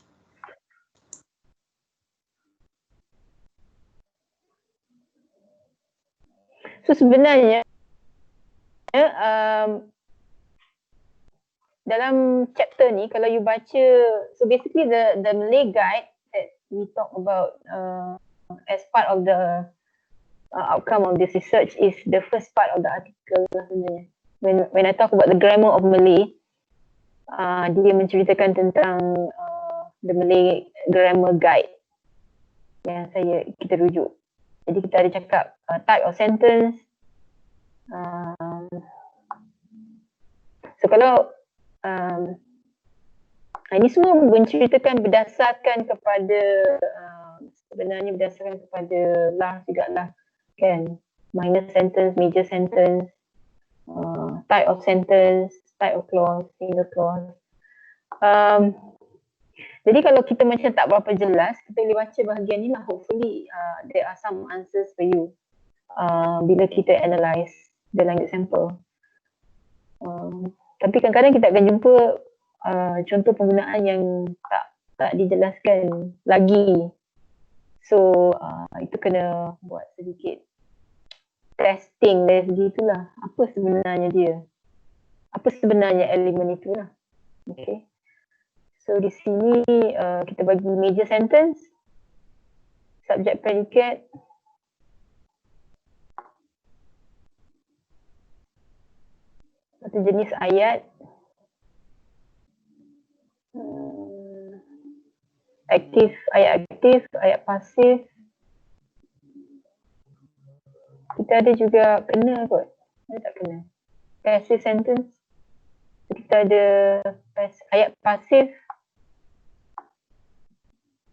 [SPEAKER 1] So sebenarnya dalam chapter ni kalau you baca, so basically the Malay guide that we talk about as part of the outcome of this research is the first part of the article lah sebenarnya. When I talk about the grammar of Malay, dia menceritakan tentang the Malay grammar guide yang kita rujuk. Jadi kita ada cakap type of sentence. So kalau ini semua menceritakan berdasarkan kepada sebenarnya berdasarkan kepada LARSP jugalah kan, minor sentence, major sentence, type of sentence, type of clause, single clause. Jadi kalau kita macam tak berapa jelas, kita boleh baca bahagian ni lah. Hopefully there are some answers for you bila kita analyse the language sample. Tapi kadang-kadang kita akan jumpa contoh penggunaan yang tak dijelaskan lagi. So itu kena buat sedikit testing dari segi itulah. Apa sebenarnya dia? Apa sebenarnya elemen itulah. Okay. So di sini kita bagi major sentence, subject predicate, satu jenis ayat, ayat aktif, ayat pasif. Kita kita ada juga kena kot. Ada tak kena? Passive sentence. So, kita ada ayat pasif.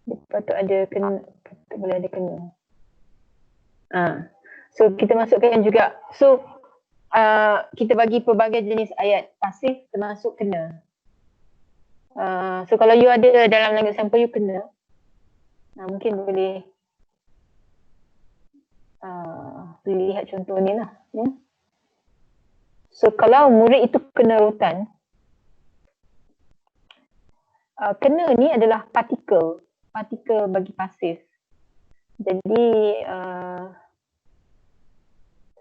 [SPEAKER 1] Dia patut ada kena, patut boleh ada kena. So kita masukkan juga. So kita bagi pelbagai jenis ayat pasif termasuk kena. So kalau you ada dalam language sample you kena, mungkin boleh lihat contoh ni lah. So kalau murid itu kena rotan, kena ni adalah partikel bagi pasif. Jadi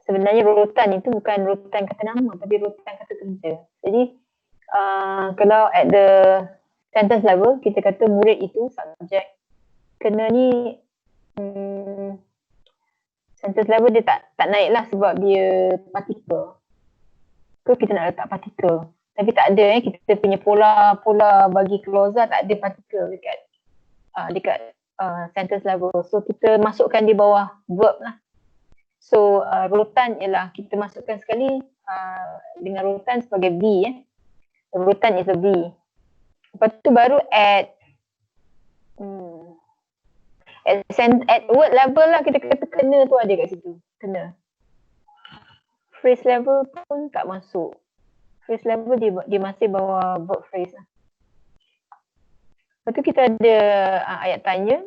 [SPEAKER 1] sebenarnya rotan itu bukan rotan kata nama tapi rotan kata kerja. Jadi kalau at the sentence level kita kata murid itu subjek, kena ni sentence level dia tak naik lah sebab dia partikel. So kita nak letak partikel. Tapi tak ada kita punya pola bagi clausa tak ada partikel dekat sentence level. So kita masukkan di bawah verb lah. So rotan ialah kita masukkan sekali dengan rotan sebagai V. Rotan is a V. Lepas tu baru at word level lah kita kata kena tu ada kat situ. Kena. Phrase level pun tak masuk. Phrase level dia masih bawah verb phrase lah. Lepas tu kita ada ayat tanya.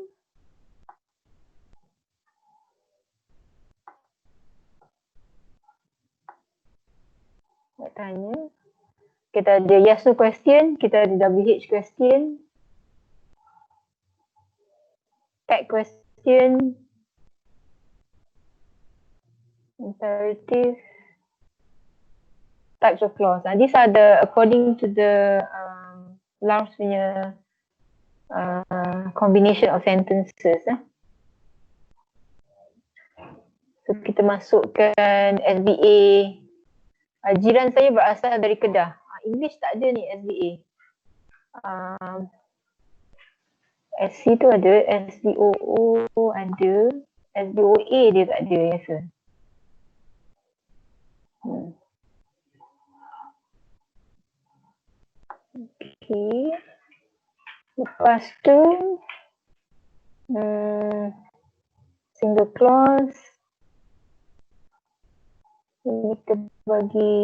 [SPEAKER 1] Ayat tanya. Kita ada yes no question, kita ada WH question, tag question, imperative, types of clause. These are according to the LARSP punya combination of sentences. So kita masukkan SBA. Jiran saya berasal dari Kedah. English tak ada ni SBA. SC tu ada, SBOO ada, SBOA dia tak ada rasa. Okay. Lepas tu single clause. Ini kita bagi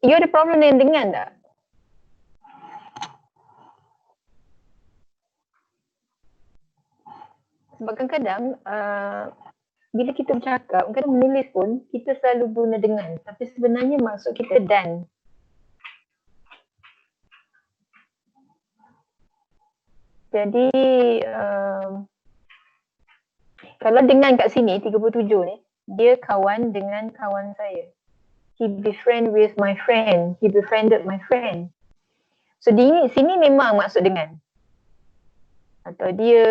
[SPEAKER 1] you ada problem dengan tak? Sebab kadang-kadang bila kita bercakap, kadang menulis pun kita selalu guna dengan, tapi sebenarnya maksud kita dan. Jadi kalau dengan kat sini 37 ni, dia kawan dengan kawan saya. He befriend with my friend. He befriended my friend. So di sini memang maksud dengan. Atau dia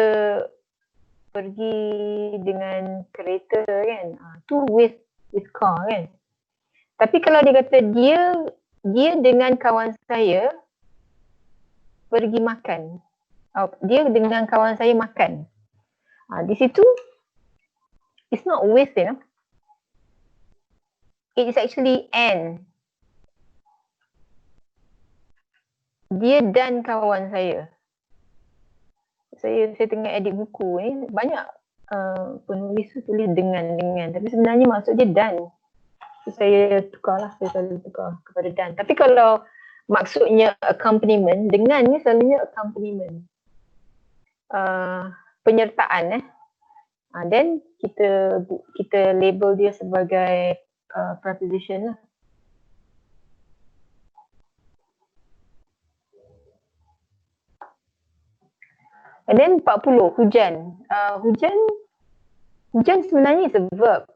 [SPEAKER 1] pergi dengan kereta kan. Tu with car kan. Tapi kalau dia kata dia dengan kawan saya pergi makan. Dia dengan kawan saya makan. Di situ it's not with, you know. It is actually and. Dia dan kawan saya. Saya tengah edit buku ni, banyak penulis tu tulis dengan, tapi sebenarnya maksud dia dan. So, saya tukarlah, saya selalu tukar kepada dan. Tapi kalau maksudnya accompaniment, dengan ni selalunya accompaniment. Penyertaan then kita label dia sebagai preposition lah. And then 40 hujan. Hujan sebenarnya is a verb.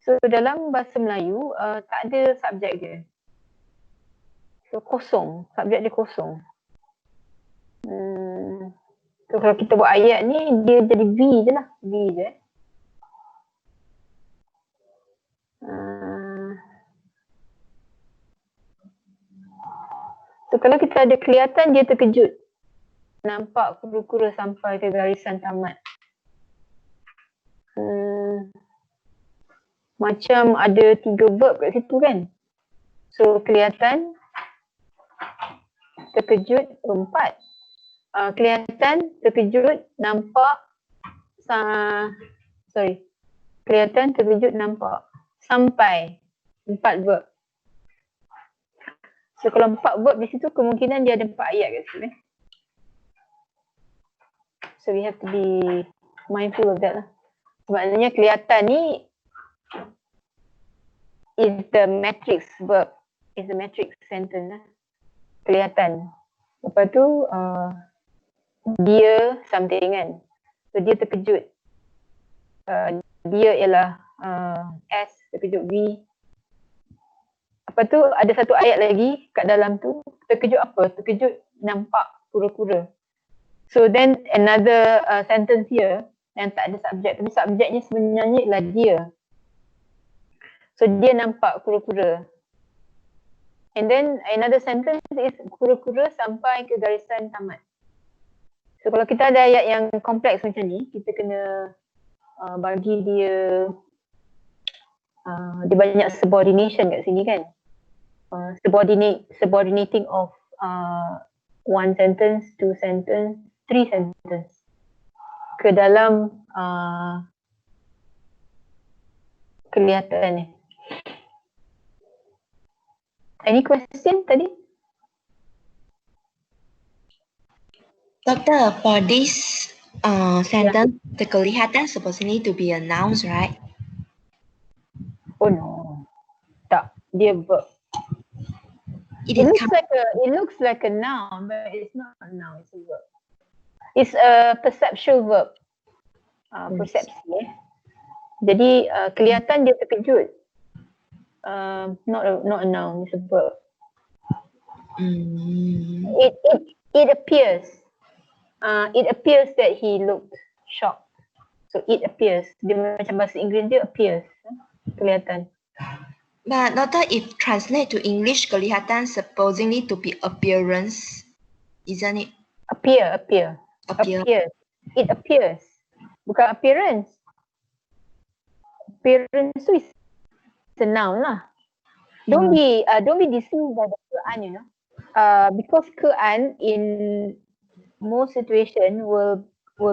[SPEAKER 1] So dalam bahasa Melayu tak ada subjek dia. So kosong, subjek dia kosong. So kalau kita buat ayat ni dia jadi V je lah, V je. So So kalau kita ada kelihatan dia terkejut, nampak kura-kura sampai ke garisan tamat. Macam ada 3 verb kat situ kan. So kelihatan, terkejut, 4. Kelihatan, terkejut, nampak, kelihatan, terkejut, nampak, sampai, 4 verb. So kalau 4 verb di situ, kemungkinan dia ada 4 ayat kat situ. So we have to be mindful of that lah. Maknanya kelihatan ni is the matrix verb, is the matrix sentence lah. Kelihatan. Lepas tu dia something kan. So dia terkejut. Dia ialah S, terkejut V. Lepas tu ada satu ayat lagi kat dalam tu, terkejut apa? Terkejut nampak kura-kura. So then another sentence here yang tak ada subjek, tapi subjeknya sebenarnya ialah dia. So dia nampak kura-kura. And then another sentence is kura-kura sampai ke garisan tamat. So kalau kita ada ayat yang kompleks macam ni, kita kena bagi dia dia banyak subordination kat sini kan. Subordinating of one sentence, 2 sentence, 3 sentence ke dalam kelihatan ni. Any question tadi?
[SPEAKER 5] Doctor, for this sentence, the kelihatan supposedly to be a noun, right?
[SPEAKER 1] Oh no. Tak, dia verb. It looks like a noun, but it's not a noun, it's a verb. It's a perceptual verb. Persepsi. Jadi kelihatan dia terkejut. Not a noun, it's a verb. It appears. It appears that he looked shocked. So it appears. Dia macam bahasa Inggeris dia appears. Kelihatan.
[SPEAKER 5] But doctor, if translate to English, kelihatan supposedly to be appearance, isn't it?
[SPEAKER 1] Appears. It appears. Bukan appearance. Appearance tu is a noun lah. Don't be deceived by the Quran, you know. Because Quran in most situation will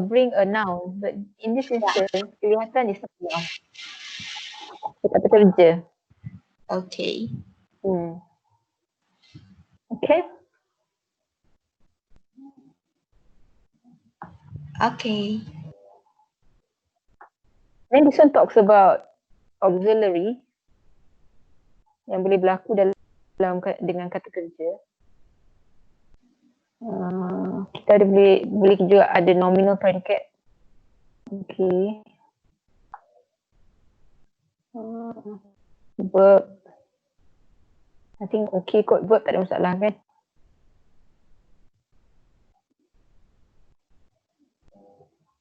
[SPEAKER 1] bring a noun, but in this instance, kelihatan is not a noun. Kata kerja.
[SPEAKER 5] Okay.
[SPEAKER 1] Okay.
[SPEAKER 5] Okay.
[SPEAKER 1] Then this one talks about auxiliary yang boleh berlaku dengan kata kerja. Kita ada boleh juga ada nominal predicate. Okay. Verb. I think okay kot, verb tak ada masalah kan.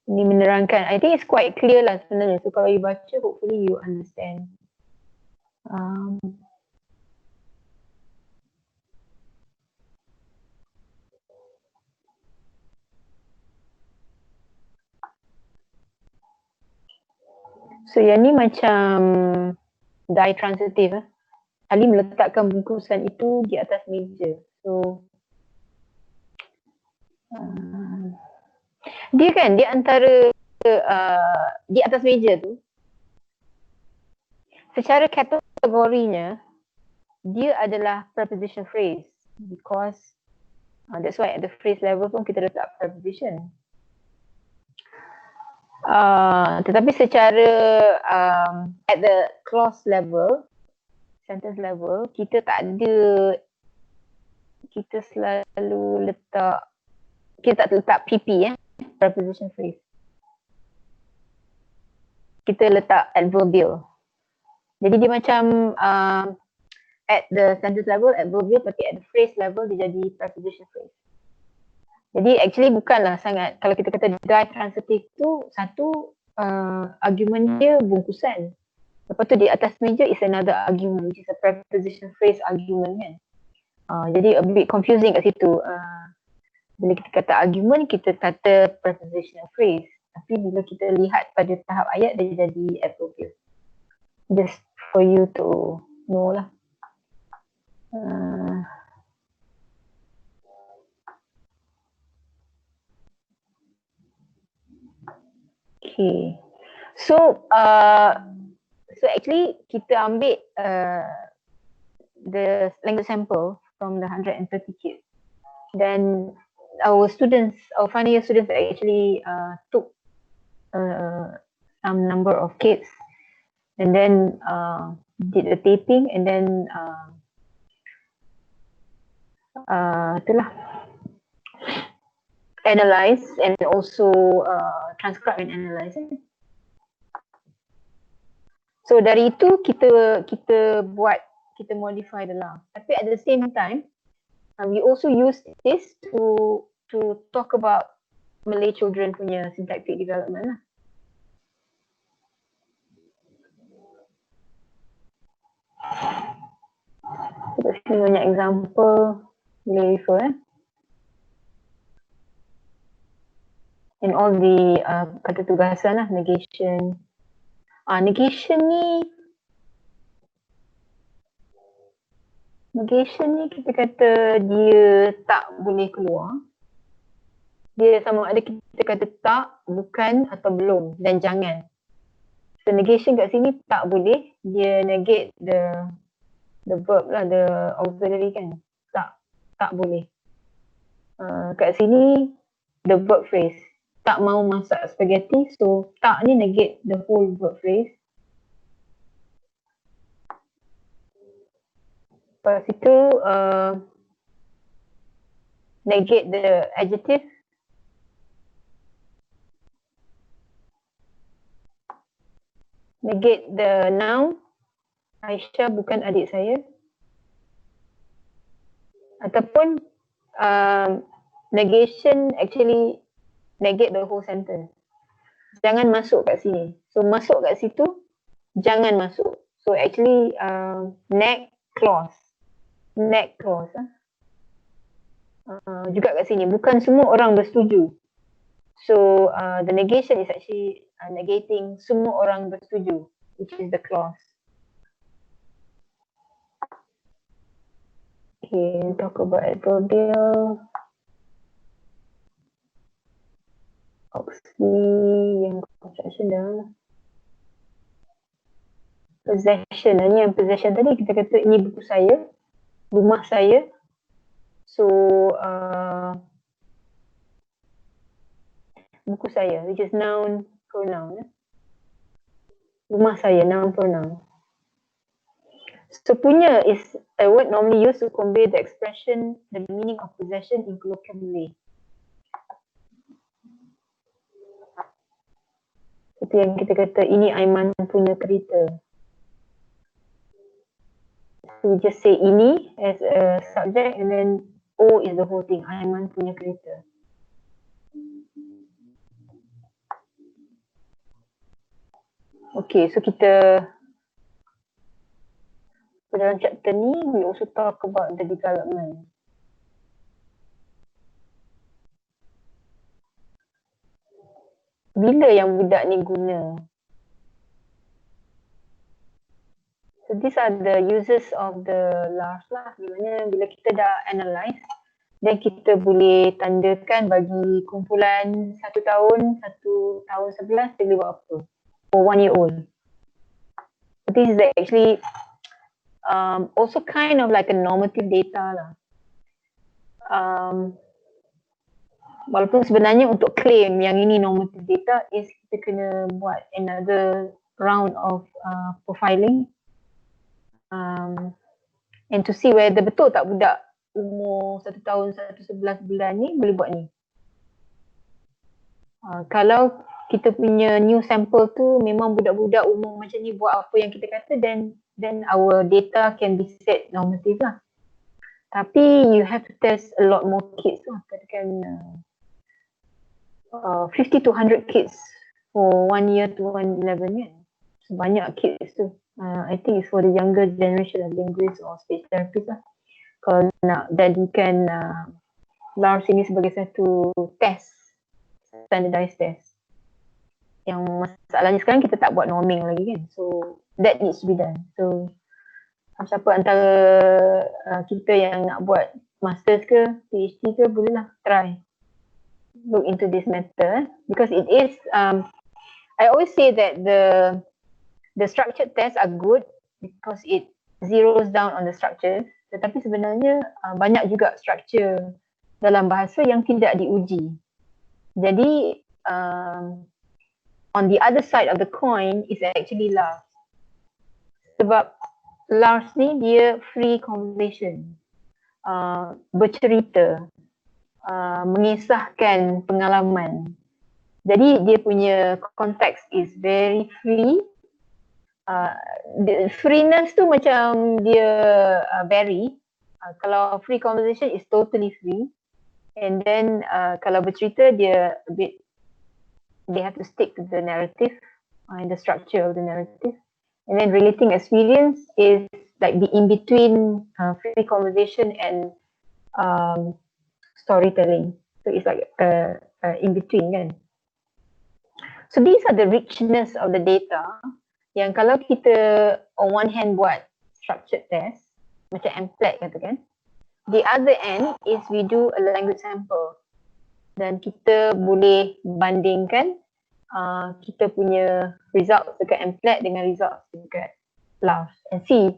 [SPEAKER 1] Ini menerangkan. I think it's quite clear lah sebenarnya. So kalau you baca, hopefully you understand. So yang ni macam ditransitive. Ali meletakkan bungkusan itu di atas meja. So dia kan, dia antara di atas meja tu, secara kategorinya dia adalah preposition phrase, because that's why at the phrase level pun kita letak preposition. Tetapi secara at the clause level, sentence level, kita tak ada, kita selalu letak, kita tak letak PP preposition phrase. Kita letak adverbial. Jadi dia macam at the sentence level adverbial, tapi at the phrase level dia jadi preposition phrase. Jadi actually bukanlah sangat, kalau kita kata ditransitive tu, satu argument dia bungkusan. Lepas tu di atas meja is another argument, which is a preposition phrase argument kan. Jadi a bit confusing kat situ. Bila kita kata argument, kita kata prepositional phrase. Tapi bila kita lihat pada tahap ayat, dia jadi adverbial. Just for you to know lah. Okay. So actually kita ambil the language sample from the 130 kids. Then our students, our final year students actually took some number of kids and then did the taping and then itulah analyze and also transcribe and analyze. So dari itu kita modify the lah. Tapi at the same time, we also use this to talk about Malay children punya syntactic development lah. Kita sini banyak example boleh refer. And all the kata tugasan lah, negation. Negation ni kita kata dia tak boleh keluar. Dia sama ada kita kata tak, bukan atau belum dan jangan. So negation kat sini tak boleh, dia negate the verb lah, the auxiliary kan. Tak boleh. Kat sini the verb phrase. Tak mau masak spaghetti, so tak ni negate the whole verb phrase. Lepas itu negate the adjective. Negate the noun. Aisyah bukan adik saya. Ataupun negation actually negate the whole sentence. Jangan masuk kat sini. So masuk kat situ, jangan masuk. So actually neg clause. Neg clause. Juga kat sini. Bukan semua orang bersetuju. So the negation is actually negating semua orang bersetuju, which is the clause. Okay, talk about adverbial. Auxiliary yang construction dah. Possession, ni yang possession tadi kita kata ini buku saya, rumah saya. So buku saya, which is noun pronoun. Rumah saya, noun pronoun. So punya is a word normally used to convey the expression, the meaning of possession in colloquial Malay. Itu yang kita kata ini Aiman punya kereta. So we just say ini as a subject and then O is the whole thing. Aiman punya kereta. Okay, so kita dalam chapter ni we also talk about the development. Bila yang budak ni guna? So these are the uses of the LARSP lah. Bila kita dah analyse, then kita boleh tandakan bagi kumpulan 1 tahun 11 dia boleh buat apa for 1 year old. This is actually also kind of like a normative data lah. Walaupun sebenarnya untuk claim yang ini normative data is kita kena buat another round of profiling and to see whether betul tak budak umur 1 tahun 11 bulan ni boleh buat ni. Kalau kita punya new sample tu memang budak-budak umur macam ni buat apa yang kita kata, then our data can be set normative lah. Tapi you have to test a lot more kids lah. Katakan 50 to 100 kids for 1 year to 11 kan. So, banyak kids tu. I think it's for the younger generation of linguists or speech therapists lah. kalau nak jadikan LARS ini sebagai satu test, standardized test. Yang masalahnya sekarang kita tak buat norming lagi kan, so that needs to be done. So siapa antara kita yang nak buat masters ke PhD ke, bolehlah try look into this matter, because it is I always say that the structured tests are good because it zeroes down on the structures, tetapi sebenarnya banyak juga structure dalam bahasa yang tidak diuji. Jadi on the other side of the coin is actually LARS. Sebab LARS ni dia free conversation, bercerita, mengisahkan pengalaman. Jadi dia punya konteks is very free. The freeness tu macam dia vary. Kalau free conversation is totally free, and then kalau bercerita dia a bit, they have to stick to the narrative and the structure of the narrative. And then relating experience is like the in-between free conversation and storytelling. So it's like in-between kan. So these are the richness of the data yang kalau kita on one hand buat structured test, macam MPLAT katakan, the other end is we do a language sample. Dan kita boleh bandingkan kita punya results dekat MPLAT dengan results dekat LARS and see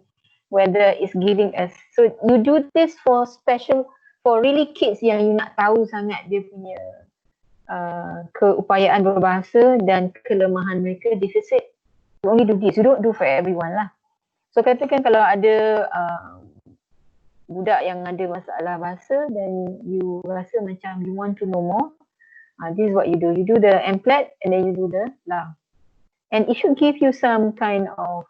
[SPEAKER 1] whether it's giving us. So you do this for really kids yang you nak tahu sangat dia punya keupayaan berbahasa dan kelemahan mereka, deficit. You only do this, you don't do for everyone lah. So katakan kalau ada budak yang ada masalah bahasa dan you rasa macam you want to know more, this is what you do. You do the MPLAT and then you do the LARS. And it should give you some kind of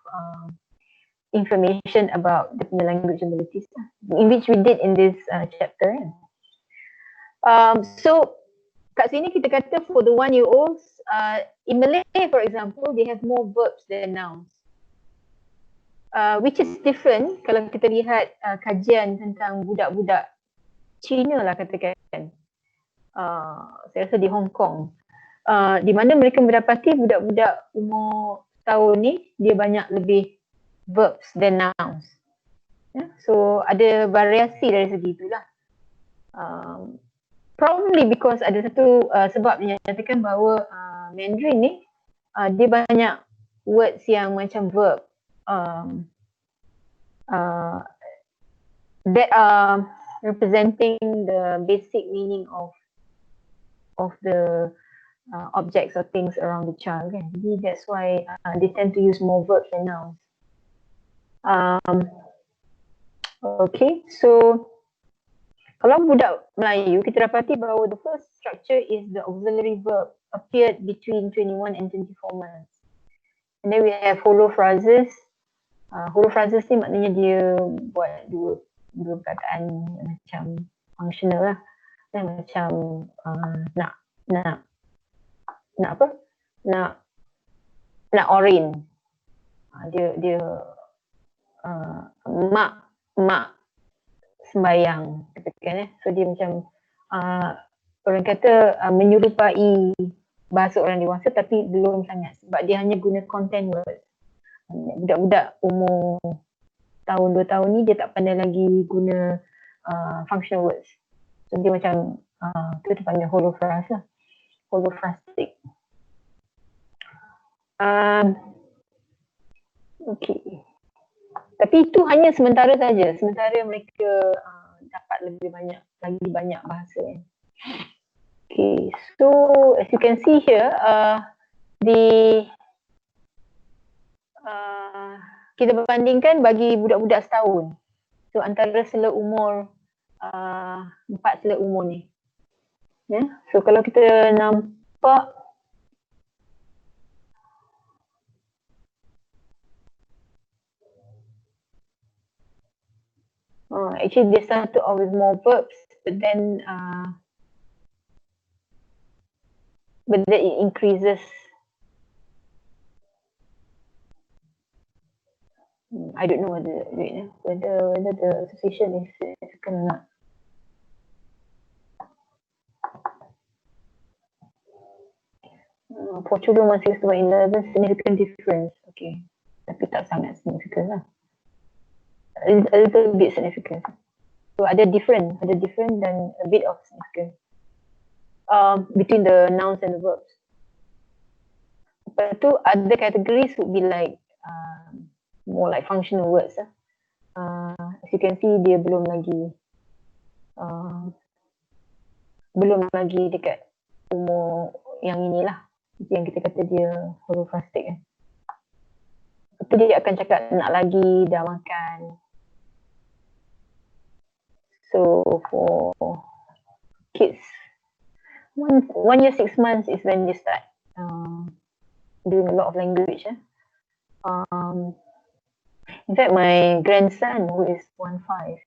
[SPEAKER 1] information about the language abilities in which we did in this chapter. So kat sini kita kata for the 1-year-olds, in Malay for example, they have more verbs than nouns. Which is different kalau kita lihat kajian tentang budak-budak Cina lah katakan. Saya rasa di Hong Kong, di mana mereka mendapati budak-budak umur tahun ni dia banyak lebih verbs than nouns. So ada variasi dari segi itulah. Probably because ada satu sebab yang nyatakan bahawa Mandarin ni dia banyak words yang macam verb that are representing the basic meaning of the objects or things around the child kan. Jadi that's why they tend to use more verbs than nouns. Okay, so kalau budak Melayu, kita dapati bahawa the first structure is the auxiliary verb appeared between 21 and 24 months. And then we have holophrases. Holophrases ni maknanya dia buat dua perkataan macam functional lah. Macam nak apa? Nak orin. Dia mak sembayang katakan so dia macam orang kata menyerupai bahasa orang dewasa tapi belum sangat sebab dia hanya guna content words. Budak-budak umur tahun 2 tahun ni dia tak pandai lagi guna functional words. So dia macam tu dipanggil holophrase lah. Holophrastic. Okay. Tapi itu hanya sementara saja. Sementara mereka dapat lagi banyak bahasa. Okay, so as you can see here, kita berbandingkan bagi budak-budak setahun. So antara sela umur 4 sela umur ni. Yeah. So kalau kita nampak actually they started off with more verbs, but then it increases. I don't know whether the association is significant or not. For children 1 6 to 11, significant difference. Okay. Tapi tak sangat significant lah. A little bit significant. So ada different dan a bit of significance between the nouns and the verbs. Lepas tu other categories would be like more like functional words. As you can see, dia belum lagi dekat umur yang inilah, yang kita kata dia huruf fastik kan. Lepas dia akan cakap nak lagi, dah makan. So for kids, 1 year 6 months is when they start doing a lot of language. In fact, my grandson who is 1 5,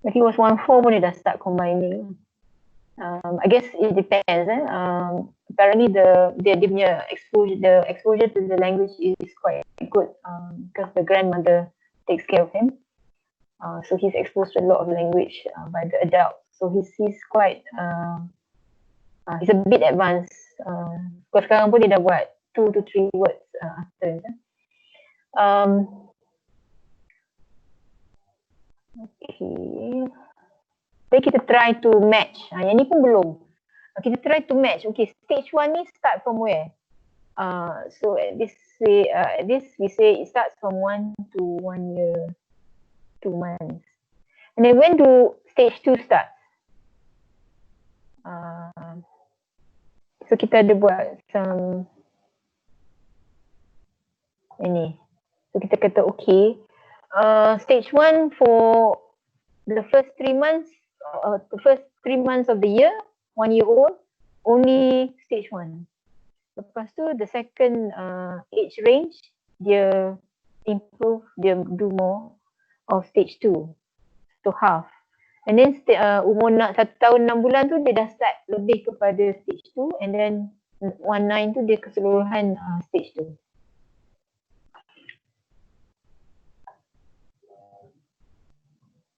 [SPEAKER 1] when he was 1 4 pun dia dah start combining. I guess it depends. Apparently dia punya exposure to the language is quite good because the grandmother takes care of him. So he's exposed to a lot of language by the adults. So he's quite he's a bit advanced. Because sekarang pun dia dah buat 2 to 3 words after. Okay. Jadi kita try to match. Yang ni pun belum. Kita try to match. Okay, stage 1 ni start from where? So at this we say it starts from 1 to 1 year 2 months. And then when do stage 2 start? So kita ada buat some ini. So kita kata okay. Stage 1 for the first 3 months, of the year, 1 year old, only stage 1. Lepas tu the second age range, dia improve, dia do more of stage 2. So half. And then umur 1 tahun 6 bulan tu dia dah start lebih kepada stage 2, and then 1 9 tu dia keseluruhan stage 2.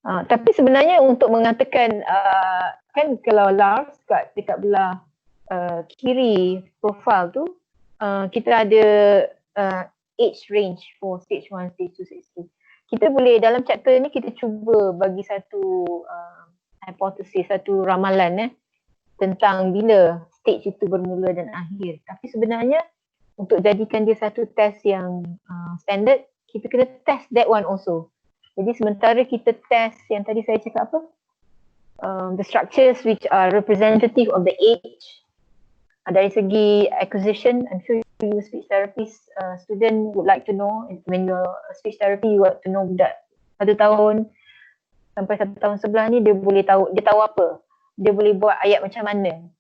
[SPEAKER 1] Tapi sebenarnya untuk mengatakan kan kalau LARS dekat belah kiri profile tu kita ada age range for stage 1, stage 2, stage 3. Kita boleh dalam chapter ni kita cuba bagi satu hipotesis, satu ramalan tentang bila stage itu bermula dan akhir. Tapi sebenarnya untuk jadikan dia satu test yang standard, kita kena test that one also. Jadi sementara kita test yang tadi saya cakap apa? The structures which are representative of the age. Dari segi acquisition, I'm sure you speech therapist student would like to know, when you're a speech therapy, you want to know budak 1 tahun sampai 1 tahun sebelah ni dia tahu apa, dia boleh buat ayat macam mana.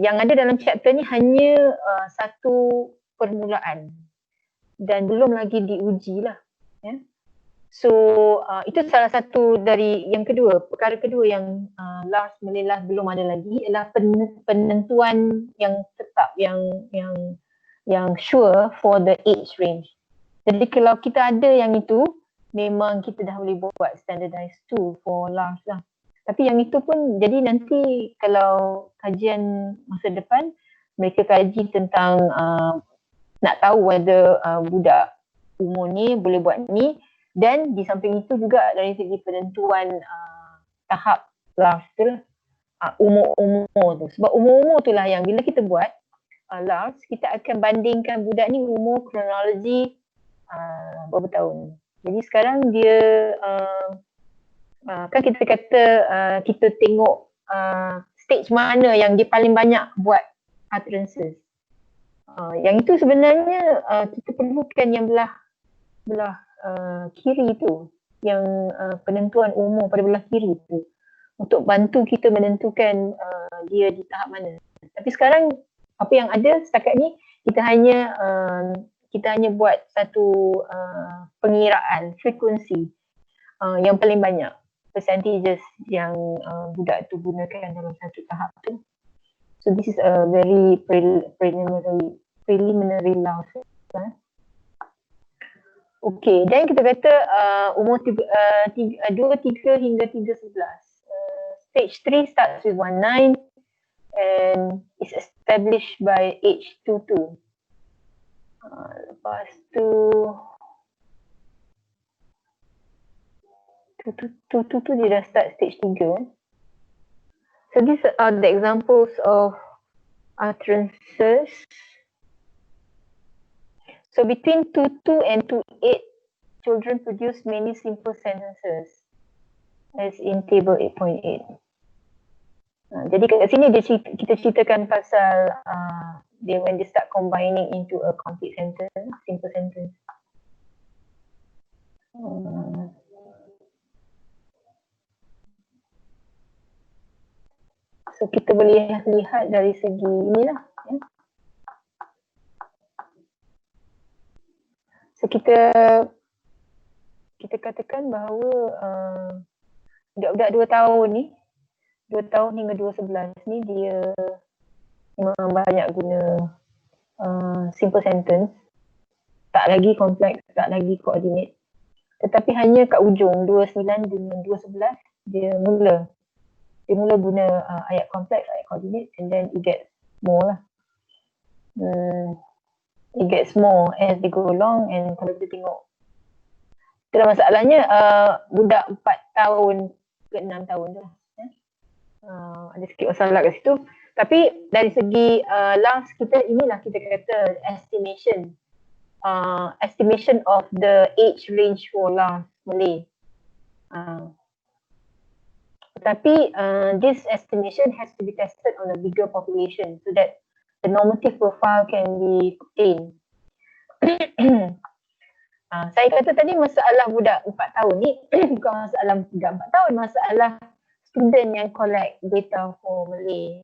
[SPEAKER 1] Yang ada dalam chapter ni hanya satu permulaan dan belum lagi diuji lah. So itu salah satu dari yang kedua, perkara kedua yang LARS Malay LARS belum ada lagi ialah penentuan yang tetap, yang sure for the age range. Jadi kalau kita ada yang itu, memang kita dah boleh buat standardized tool for LARS lah. Tapi yang itu pun, jadi nanti kalau kajian masa depan, mereka kaji tentang nak tahu whether budak umur ni boleh buat ni. Dan di samping itu juga dari segi penentuan tahap LARS tu lah, umur tu. Sebab umur tu lah yang bila kita buat LARS, kita akan bandingkan budak ni umur kronologi berapa tahun. Jadi sekarang dia kan kita kata kita tengok stage mana yang dia paling banyak buat utterances. Yang itu sebenarnya kita perlukan yang belah kiri tu, yang penentuan umur pada belah kiri tu, untuk bantu kita menentukan dia di tahap mana. Tapi sekarang apa yang ada setakat ni, kita hanya buat satu pengiraan frekuensi yang paling banyak percentages yang budak tu gunakan dalam satu tahap tu. So this is a very preliminary LARS. Okay, dan kita kata umur 2, 3 hingga 3, 11. Stage 3 starts with 1, 9 and is established by age 2, 2. Lepas tu 2, 2, 2 dia dah start stage 3. So these are the examples of utterances. So between 2, 2 and 2, 8, children produce many simple sentences as in table 8.8. Jadi kat sini kita ceritakan pasal dia when they start combining into a complete sentence, simple sentence. So kita boleh lihat dari segi inilah. Ya. So kita katakan bahawa budak-budak 2 tahun ni, 2 tahun hingga 2, 11 ni dia memang banyak guna simple sentence, tak lagi kompleks, tak lagi coordinate. Tetapi hanya kat ujung 29 dengan 211 dia mula guna ayat kompleks, ayat coordinate, and then it gets more lah. It gets more as they go along. And kalau kita tengok, itulah masalahnya budak 4 tahun ke 6 tahun tu lah. Ada sikit masalah kat situ. Tapi dari segi LARS kita, inilah kita kata estimation. Estimation of the age range for LARS Malay. Tetapi this estimation has to be tested on a bigger population so that the normative profile can be obtained. Saya kata tadi masalah budak 4 tahun ni bukan masalah budak 4 tahun, masalah student yang collect data for Malay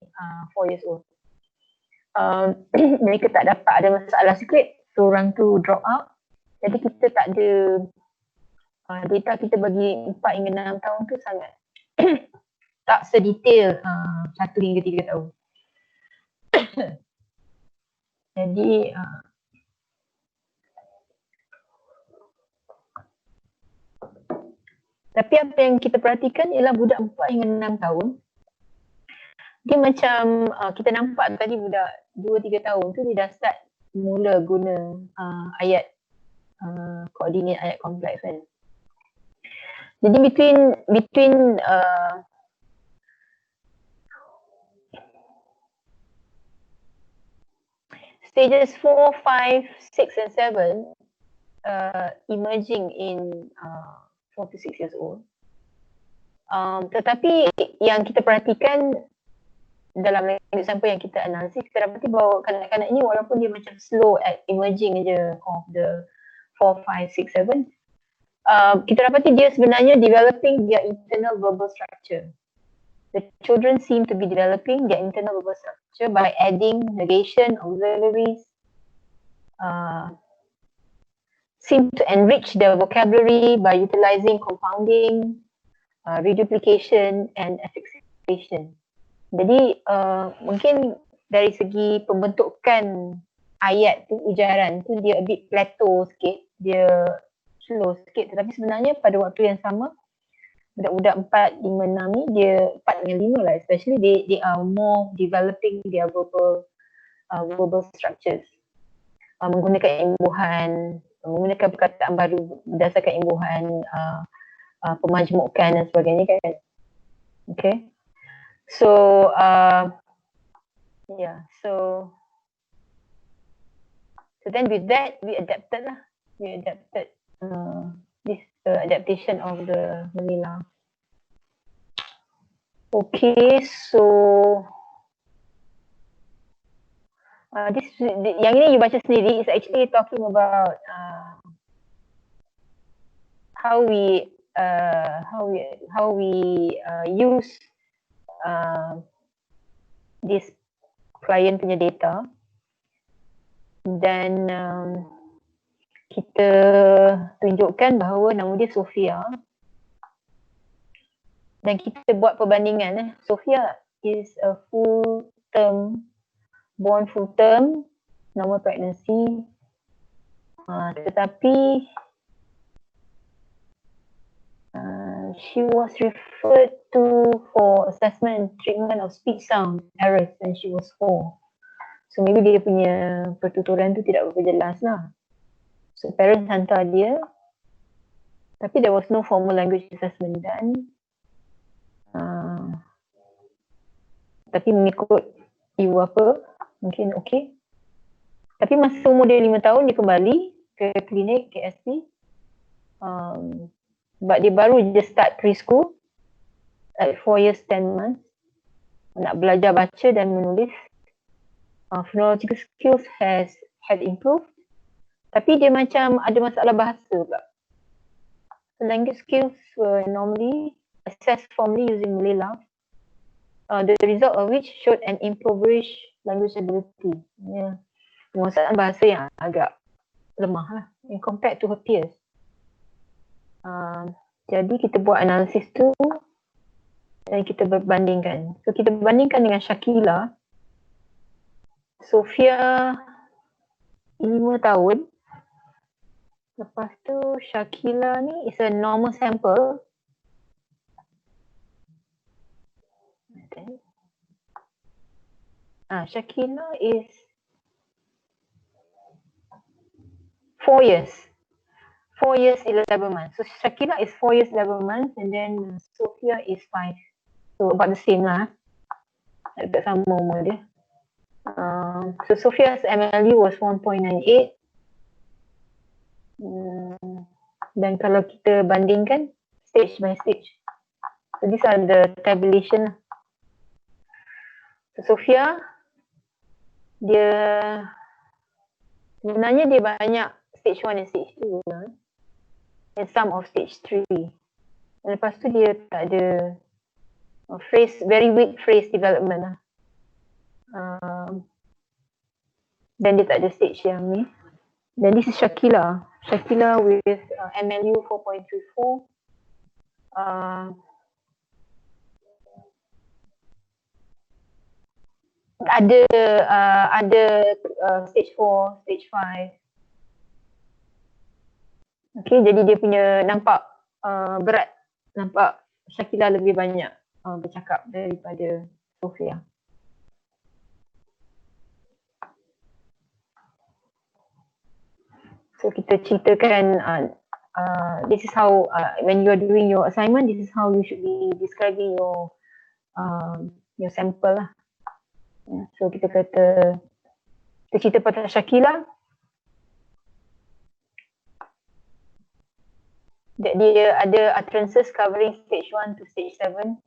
[SPEAKER 1] 4 years old. Mereka tak dapat, ada masalah sikit, so orang tu drop out. Jadi kita tak ada data kita bagi 4 hingga 6 tahun tu sangat tak sedetail 1 hingga 3 tahun. Jadi tapi apa yang kita perhatikan ialah budak 4 hingga 6 tahun dia macam kita nampak tadi budak 2-3 tahun tu dia dah start mula guna ayat koordinat, ayat kompleks kan. Jadi between stages 4, 5, 6 and 7 emerging in 4 to 6 years old. Tetapi yang kita perhatikan dalam example yang kita analisis, kita dapati bahawa kanak-kanak ini walaupun dia macam slow at emerging je of the 4, 5, 6, 7, kita dapati dia sebenarnya developing their internal verbal structure. The children seem to be developing their internal verbal structure by adding negation, auxiliaries, seem to enrich their vocabulary by utilizing compounding, reduplication and affixation. Jadi mungkin dari segi pembentukan ayat tu, ujaran tu dia a bit plateau sikit, dia slow sikit, tetapi sebenarnya pada waktu yang sama budak-budak 4, 5, 6 ni dia 4 dengan 5 lah, especially they are more developing their verbal structures, menggunakan imbuhan, menggunakan perkataan baru berdasarkan imbuhan, pemajmukan dan sebagainya kan. Okay. So so then with that we adapted this adaptation of the Malay LARS. Okay, so yang ini you baca sendiri is actually talking about how we use this client punya data, dan kita tunjukkan bahawa nama dia Sofia, dan kita buat perbandingan. Sofia is a full term, born full term, normal pregnancy, tetapi she was referred to for assessment and treatment of speech sound errors when she was 4. So maybe dia punya pertuturan tu tidak berapa jelas lah. So parents hantar dia, tapi there was no formal language assessment done. Tapi mengikut ibu apa, mungkin okey. Tapi masa umur dia 5 tahun, dia kembali ke klinik KSP. But dia baru just start preschool at 4 years 10 months. Nak belajar baca dan menulis. Phonological skills had improved. Tapi dia macam ada masalah bahasa pula. The language skills were normally assessed formally using Malay LARSP. The result of which showed an impoverished language ability. Yeah. Penguasaan bahasa yang agak lemah lah in compared to her peers. Jadi kita buat analisis tu dan kita berbandingkan. So kita bandingkan dengan Shakila. Sofia 5 tahun. Lepas tu Shakila ni is a normal sample. Shakila is 4 years. 4 years 11 months. So Shakila is 4 years 11 months and then Sofia is 5. So about the same lah. Agak sama umur dia. So Sofia's MLU was 1.98. Dan kalau kita bandingkan stage by stage. So these are the tabulation. So Sofia, dia sebenarnya dia banyak stage 1 dan stage 2 lah. And some of stage 3. Dan lepas tu dia tak ada very weak phrase development lah. Dan dia tak ada stage yang ni. Dan this is Shakila. Shakila with MLU 4.34. Ada stage 4, stage 5. Okay, jadi dia punya nampak berat. Nampak Shakila lebih banyak bercakap daripada Sofia. So kita ceritakan this is how when you are doing your assignment, this is how you should be describing your sample lah. So kita cerita pasal Shakila. Dia ada utterances covering stage 1 to stage 7.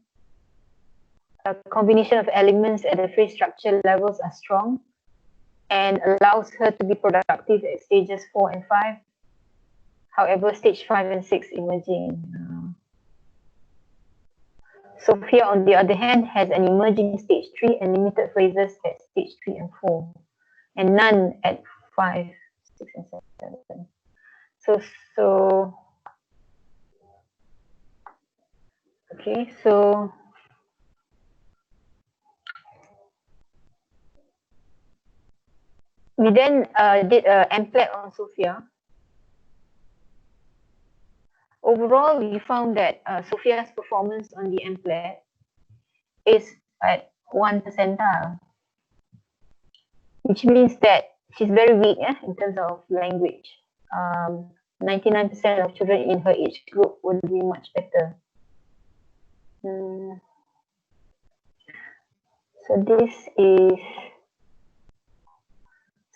[SPEAKER 1] A combination of elements at the phrase structure levels are strong and allows her to be productive at stages 4 and 5. However, stage 5 and 6 emerging. Sofia, on the other hand, has an emerging stage 3 and limited phrases at stage 3 and 4, and none at 5, 6, and 7. Okay, so we then did an MPLAT on Sofia. Overall, we found that Sofia's performance on the MPLAT is at 1 percentile, which means that she's very weak in terms of language. 99% of children in her age group would be much better. So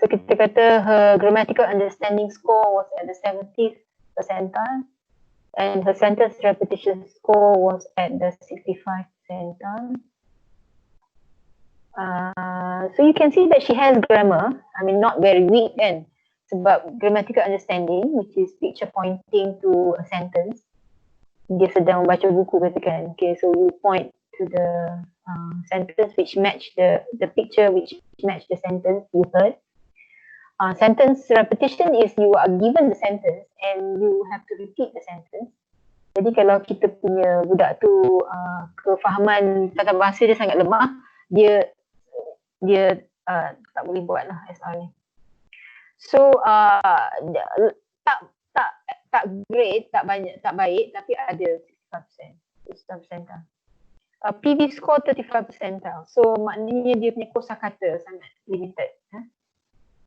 [SPEAKER 1] kita kata her grammatical understanding score was at the 70th percentile and her sentence repetition score was at the 65th percentile. So you can see that she has grammar, I mean not very weak kan, sebab grammatical understanding, which is picture pointing to a sentence. Dia sedang baca buku katakan. Okay, so you point to the sentence which match the picture which match the sentence you heard. Sentence repetition is you are given the sentence and you have to repeat the sentence. Jadi kalau kita punya budak tu kefahaman tata bahasa dia sangat lemah, dia tak boleh buat lah SR ni. So tak great, tak banyak, tak baik, tapi ada 65%. percentile. PV score 35 percentile. So maknanya dia punya kosakata sangat limited.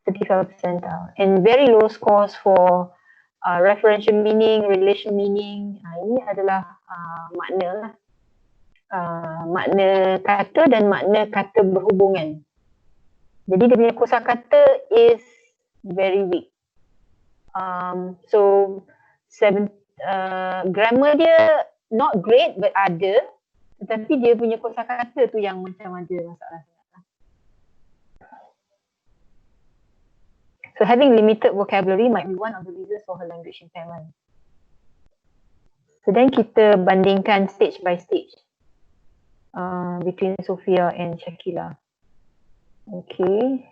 [SPEAKER 1] 35 percentile. And very low scores for referential meaning, relation meaning. Ini adalah makna lah. Makna kata dan makna kata berhubungan. Jadi dia punya kosakata is very weak. So grammar dia not great but ada, tetapi dia punya kosakata tu yang macam ada masalah. So having limited vocabulary might be one of the reasons for her language impairment. So then kita bandingkan stage by stage between Sophia and Shakila. Okay.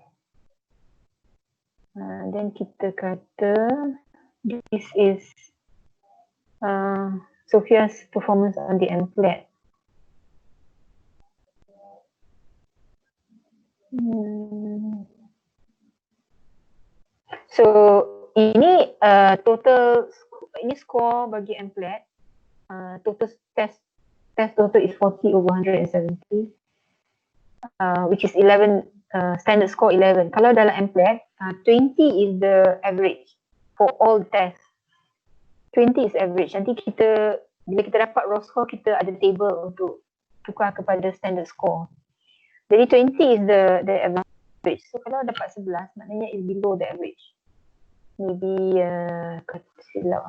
[SPEAKER 1] Then kita kata this is Sophia's performance on the MPLAT. So ini total ini score bagi MPLAT. Total test total is 40 over 170, which is 11 standard score 11. Kalau dalam MPLAT 20 is the average for all tests. 20 is average. Nanti kita bila kita dapat raw score, kita ada table untuk tukar kepada standard score. Jadi 20 is the average. So kalau dapat 11 maknanya is below the average. Maybe kata silap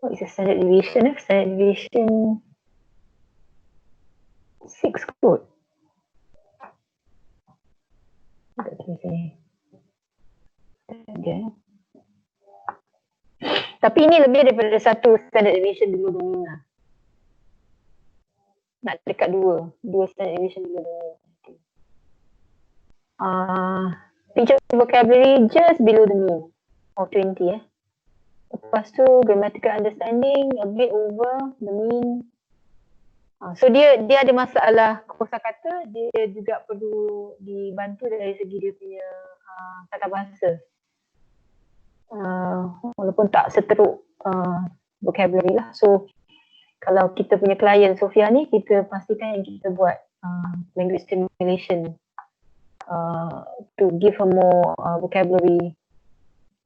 [SPEAKER 1] what is the standard deviation? Standard deviation 6 kot. Tak tahu sini. Okay. Tapi ini lebih daripada satu standard deviation below the mean lah. Nak dekat dua standard deviation below the mean. Picture vocabulary just below the mean of 20 Lepas tu grammatical understanding a bit over the mean. So dia ada masalah kosakata, dia juga perlu dibantu dari segi dia punya tata bahasa. Walaupun tak seteruk vocabulary lah. So kalau kita punya klien Sophia ni, kita pastikan yang kita buat language stimulation to give her more vocabulary,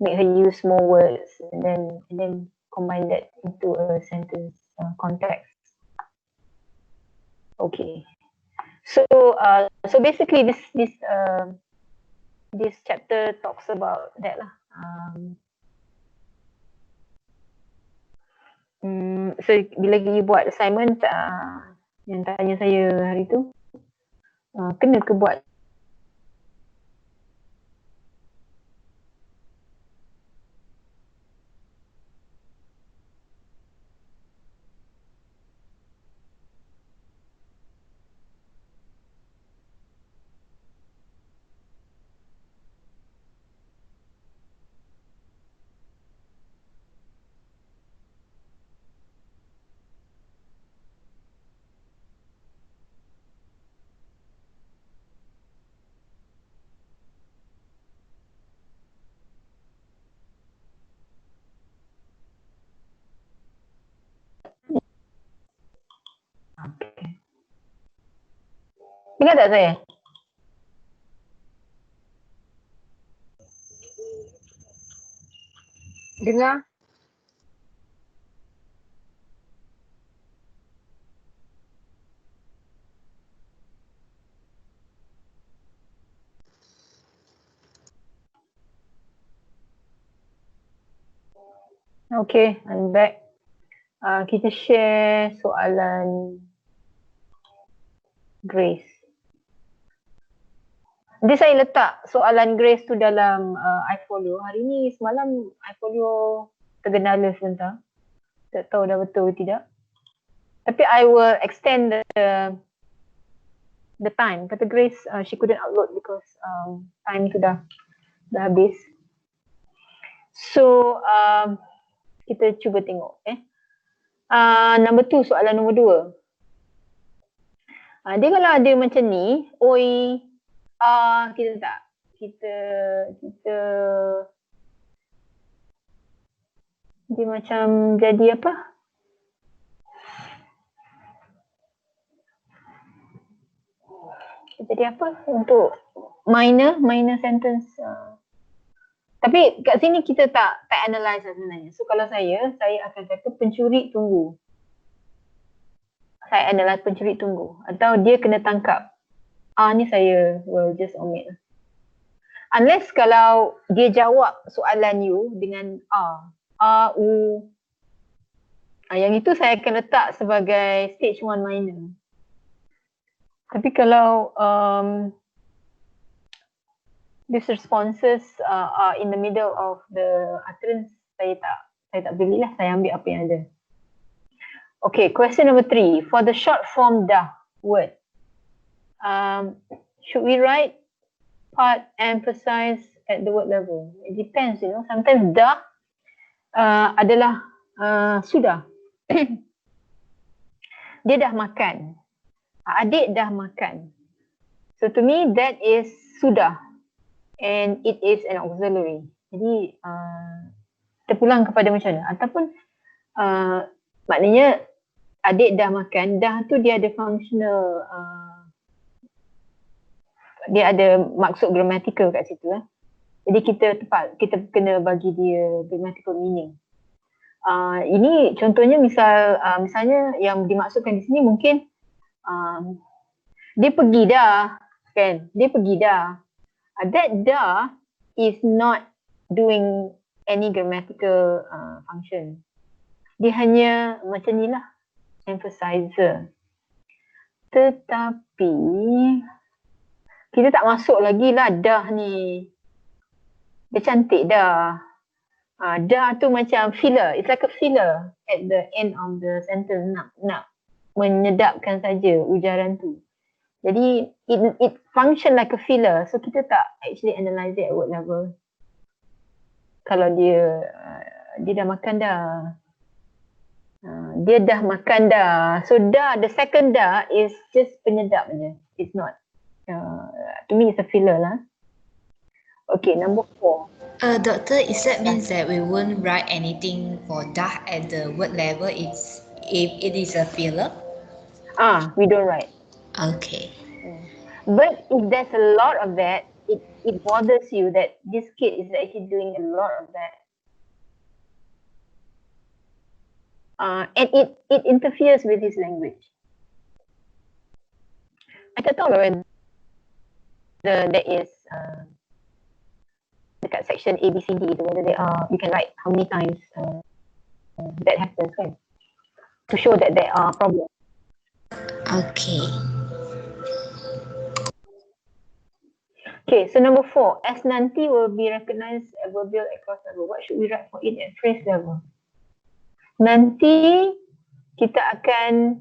[SPEAKER 1] make her use more words, and then combine that into a sentence context. Okay. So basically this chapter talks about that lah. So bila you buat assignment yang tanya saya hari tu, kena ke buat Dengar tak saya? Dengar? Okay, I'm back. Kita share soalan Grace. Nanti saya letak soalan Grace tu dalam iFolio. Hari ni semalam iFolio tergendala sebentar. Tak tahu dah betul ke tidak. Tapi I will extend the time. Kata Grace she couldn't upload because time tu dah habis. So kita cuba tengok number 2, soalan nombor 2. Dia kalau ada macam ni, oi, kita tak. Kita dia macam jadi apa? Jadi apa untuk minor sentence. Tapi kat sini kita tak analyse lah sebenarnya. So kalau saya akan kata pencuri tunggu. Saya analyse pencuri tunggu. Atau dia kena tangkap. Ni saya will just omit lah. Unless kalau dia jawab soalan you dengan U. Yang itu saya akan letak sebagai stage 1 minor. Tapi kalau these responses are in the middle of the utterance, saya tak belilah, saya ambil apa yang ada. Okay, question number 3. For the short form dah word, should we write part emphasize at the word level? It depends, sometimes dah adalah sudah. Dia dah makan. Adik dah makan. So to me that is sudah. And it is an auxiliary. Jadi terpulang kepada macam mana. Ataupun maknanya adik dah makan. Dah tu dia ada functional, dia ada maksud grammatical kat situ. Jadi kita kena bagi dia grammatical meaning. Ini contohnya misalnya yang dimaksudkan di sini mungkin dia pergi dah, kan? Dia pergi dah. That dah is not doing any grammatical function. Dia hanya macam ni lah, emphasizer. Tetapi kita tak masuk lagi lah dah ni. Dia cantik dah. Dah tu macam filler. It's like a filler at the end of the sentence. Nak menyedapkan saja ujaran tu. Jadi it function like a filler. So kita tak actually analyse it at word level. Kalau dia dah makan dah. Dia dah makan dah. So dah, the second dah is just penyedap je. It's not. To me it's a filler lah. Okay, number 4.
[SPEAKER 3] Doctor, is that means that we won't write anything for dah at the word level if it is a filler?
[SPEAKER 1] We don't write.
[SPEAKER 3] Okay.
[SPEAKER 1] But if there's a lot of that, it bothers you that this kid is actually doing a lot of that. And it interferes with his language. I tak tahu whether there is dekat section A, B, C, D, whether you can write how many times that happens, kan? To show that there are problems.
[SPEAKER 3] Okay.
[SPEAKER 1] Okay, so number 4, as nanti will be recognized adverbial across level. What should we write for it at phrase level? Nanti kita akan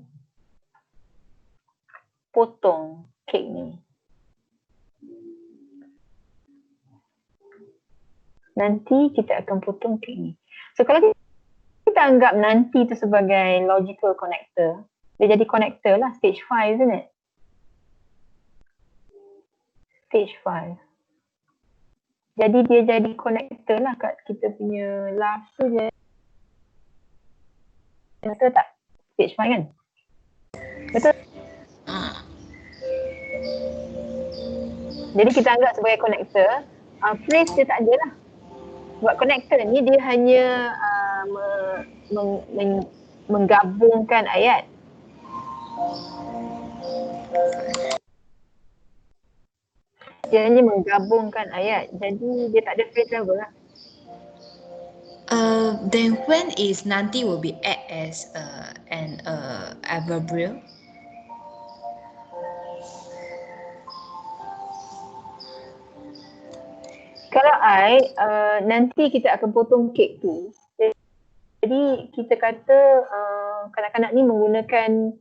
[SPEAKER 1] potong kek ni. Nanti kita akan potong kek ni. So kalau kita anggap nanti tu sebagai logical connector, dia jadi connector lah, stage 5, isn't it? Stage 5. Jadi dia jadi connector lah kat kita punya LARSP tu je. Betul tak? Stage 5 kan? Betul? Jadi kita anggap sebagai connector. Phrase dia tak ada lah. Sebab connector ni dia hanya menggabungkan ayat. Dia hanya menggabungkan ayat. Jadi dia tak ada phrase level lah.
[SPEAKER 3] Then when is nanti will be add as an adverbial?
[SPEAKER 1] Kalau nanti kita akan potong kek tu. Jadi kita kata kanak-kanak ni menggunakan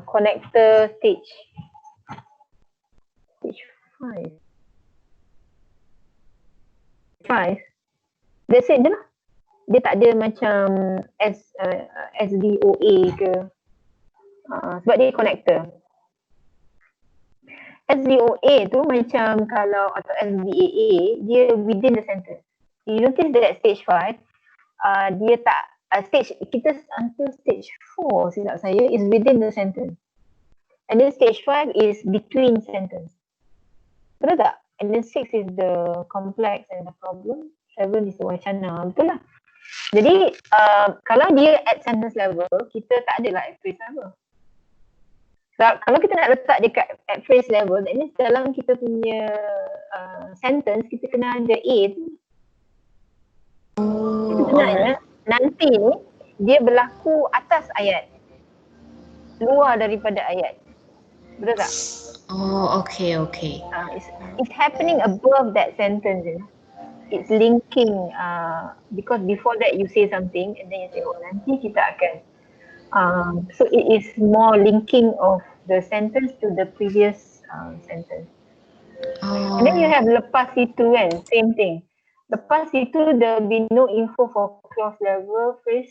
[SPEAKER 1] connector stage 5. That's it je lah. Dia tak ada macam SDOA ke. Sebab dia connector. SDOA tu macam kalau, atau SDAA, dia within the sentence. You notice that stage 5, dia tak, kita until stage 4 silap saya, is within the sentence. And then stage 5 is between sentence. Betul tak? And then 6 is the complex and the problem. 7 is the wacana. Betul lah. Jadi kalau dia at sentence level, kita tak adalah at phrase level. Kalau kita nak letak dekat at phrase level, that means dalam kita punya sentence, kita kena ada A tu. Sebenarnya nanti ni dia berlaku atas ayat, luar daripada ayat. Betul tak?
[SPEAKER 3] Oh, okay.
[SPEAKER 1] It's happening above that sentence. It's linking because before that you say something and then you say, oh nanti kita akan. So it is more linking of the sentence to the previous sentence. And then you have lepas itu kan, same thing. Lepas itu there will be no info for clause level phrase.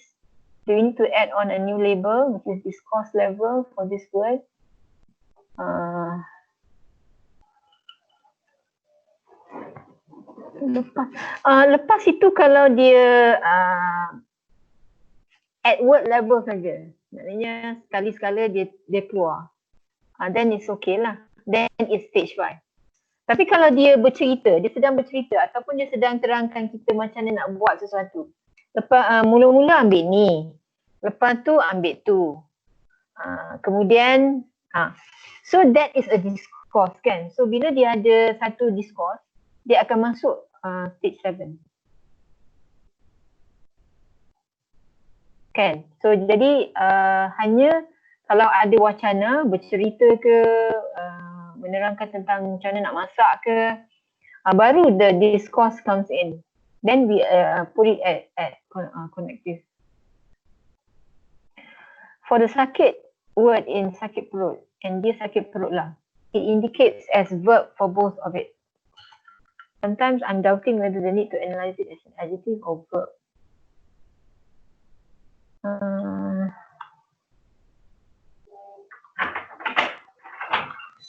[SPEAKER 1] You need to add on a new label which is discourse level for this word. Lepas itu kalau dia at word level saja, maknanya sekali-sekala dia keluar, then it's okay lah, then it's stage 5. Tapi kalau dia bercerita, dia sedang bercerita ataupun dia sedang terangkan kita macam mana nak buat sesuatu, lepas mula-mula ambil ni, lepas tu ambil tu, kemudian so that is a discourse kan. So bila dia ada satu discourse, dia akan masuk stage 7 kan. So jadi hanya kalau ada wacana, bercerita ke, menerangkan tentang macam mana nak masak ke, baru the discourse comes in, then we put it at connective. For the sakit word in sakit perut, and dia sakit perut lah, it indicates as verb for both of it. Sometimes I'm doubting whether they need to analyze it as an adjective or verb.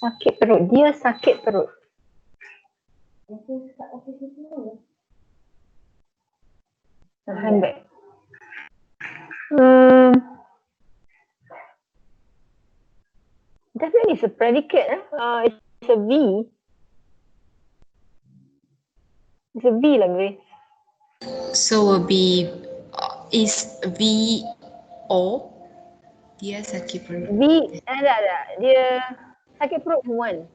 [SPEAKER 1] Sakit perut, dia sakit perut. Handbag. Definitely it's a predicate. It's a V. It's a V lah, Grace.
[SPEAKER 3] So will be is V O. Dia sakit perut.
[SPEAKER 1] V, tak. Dia sakit perut one.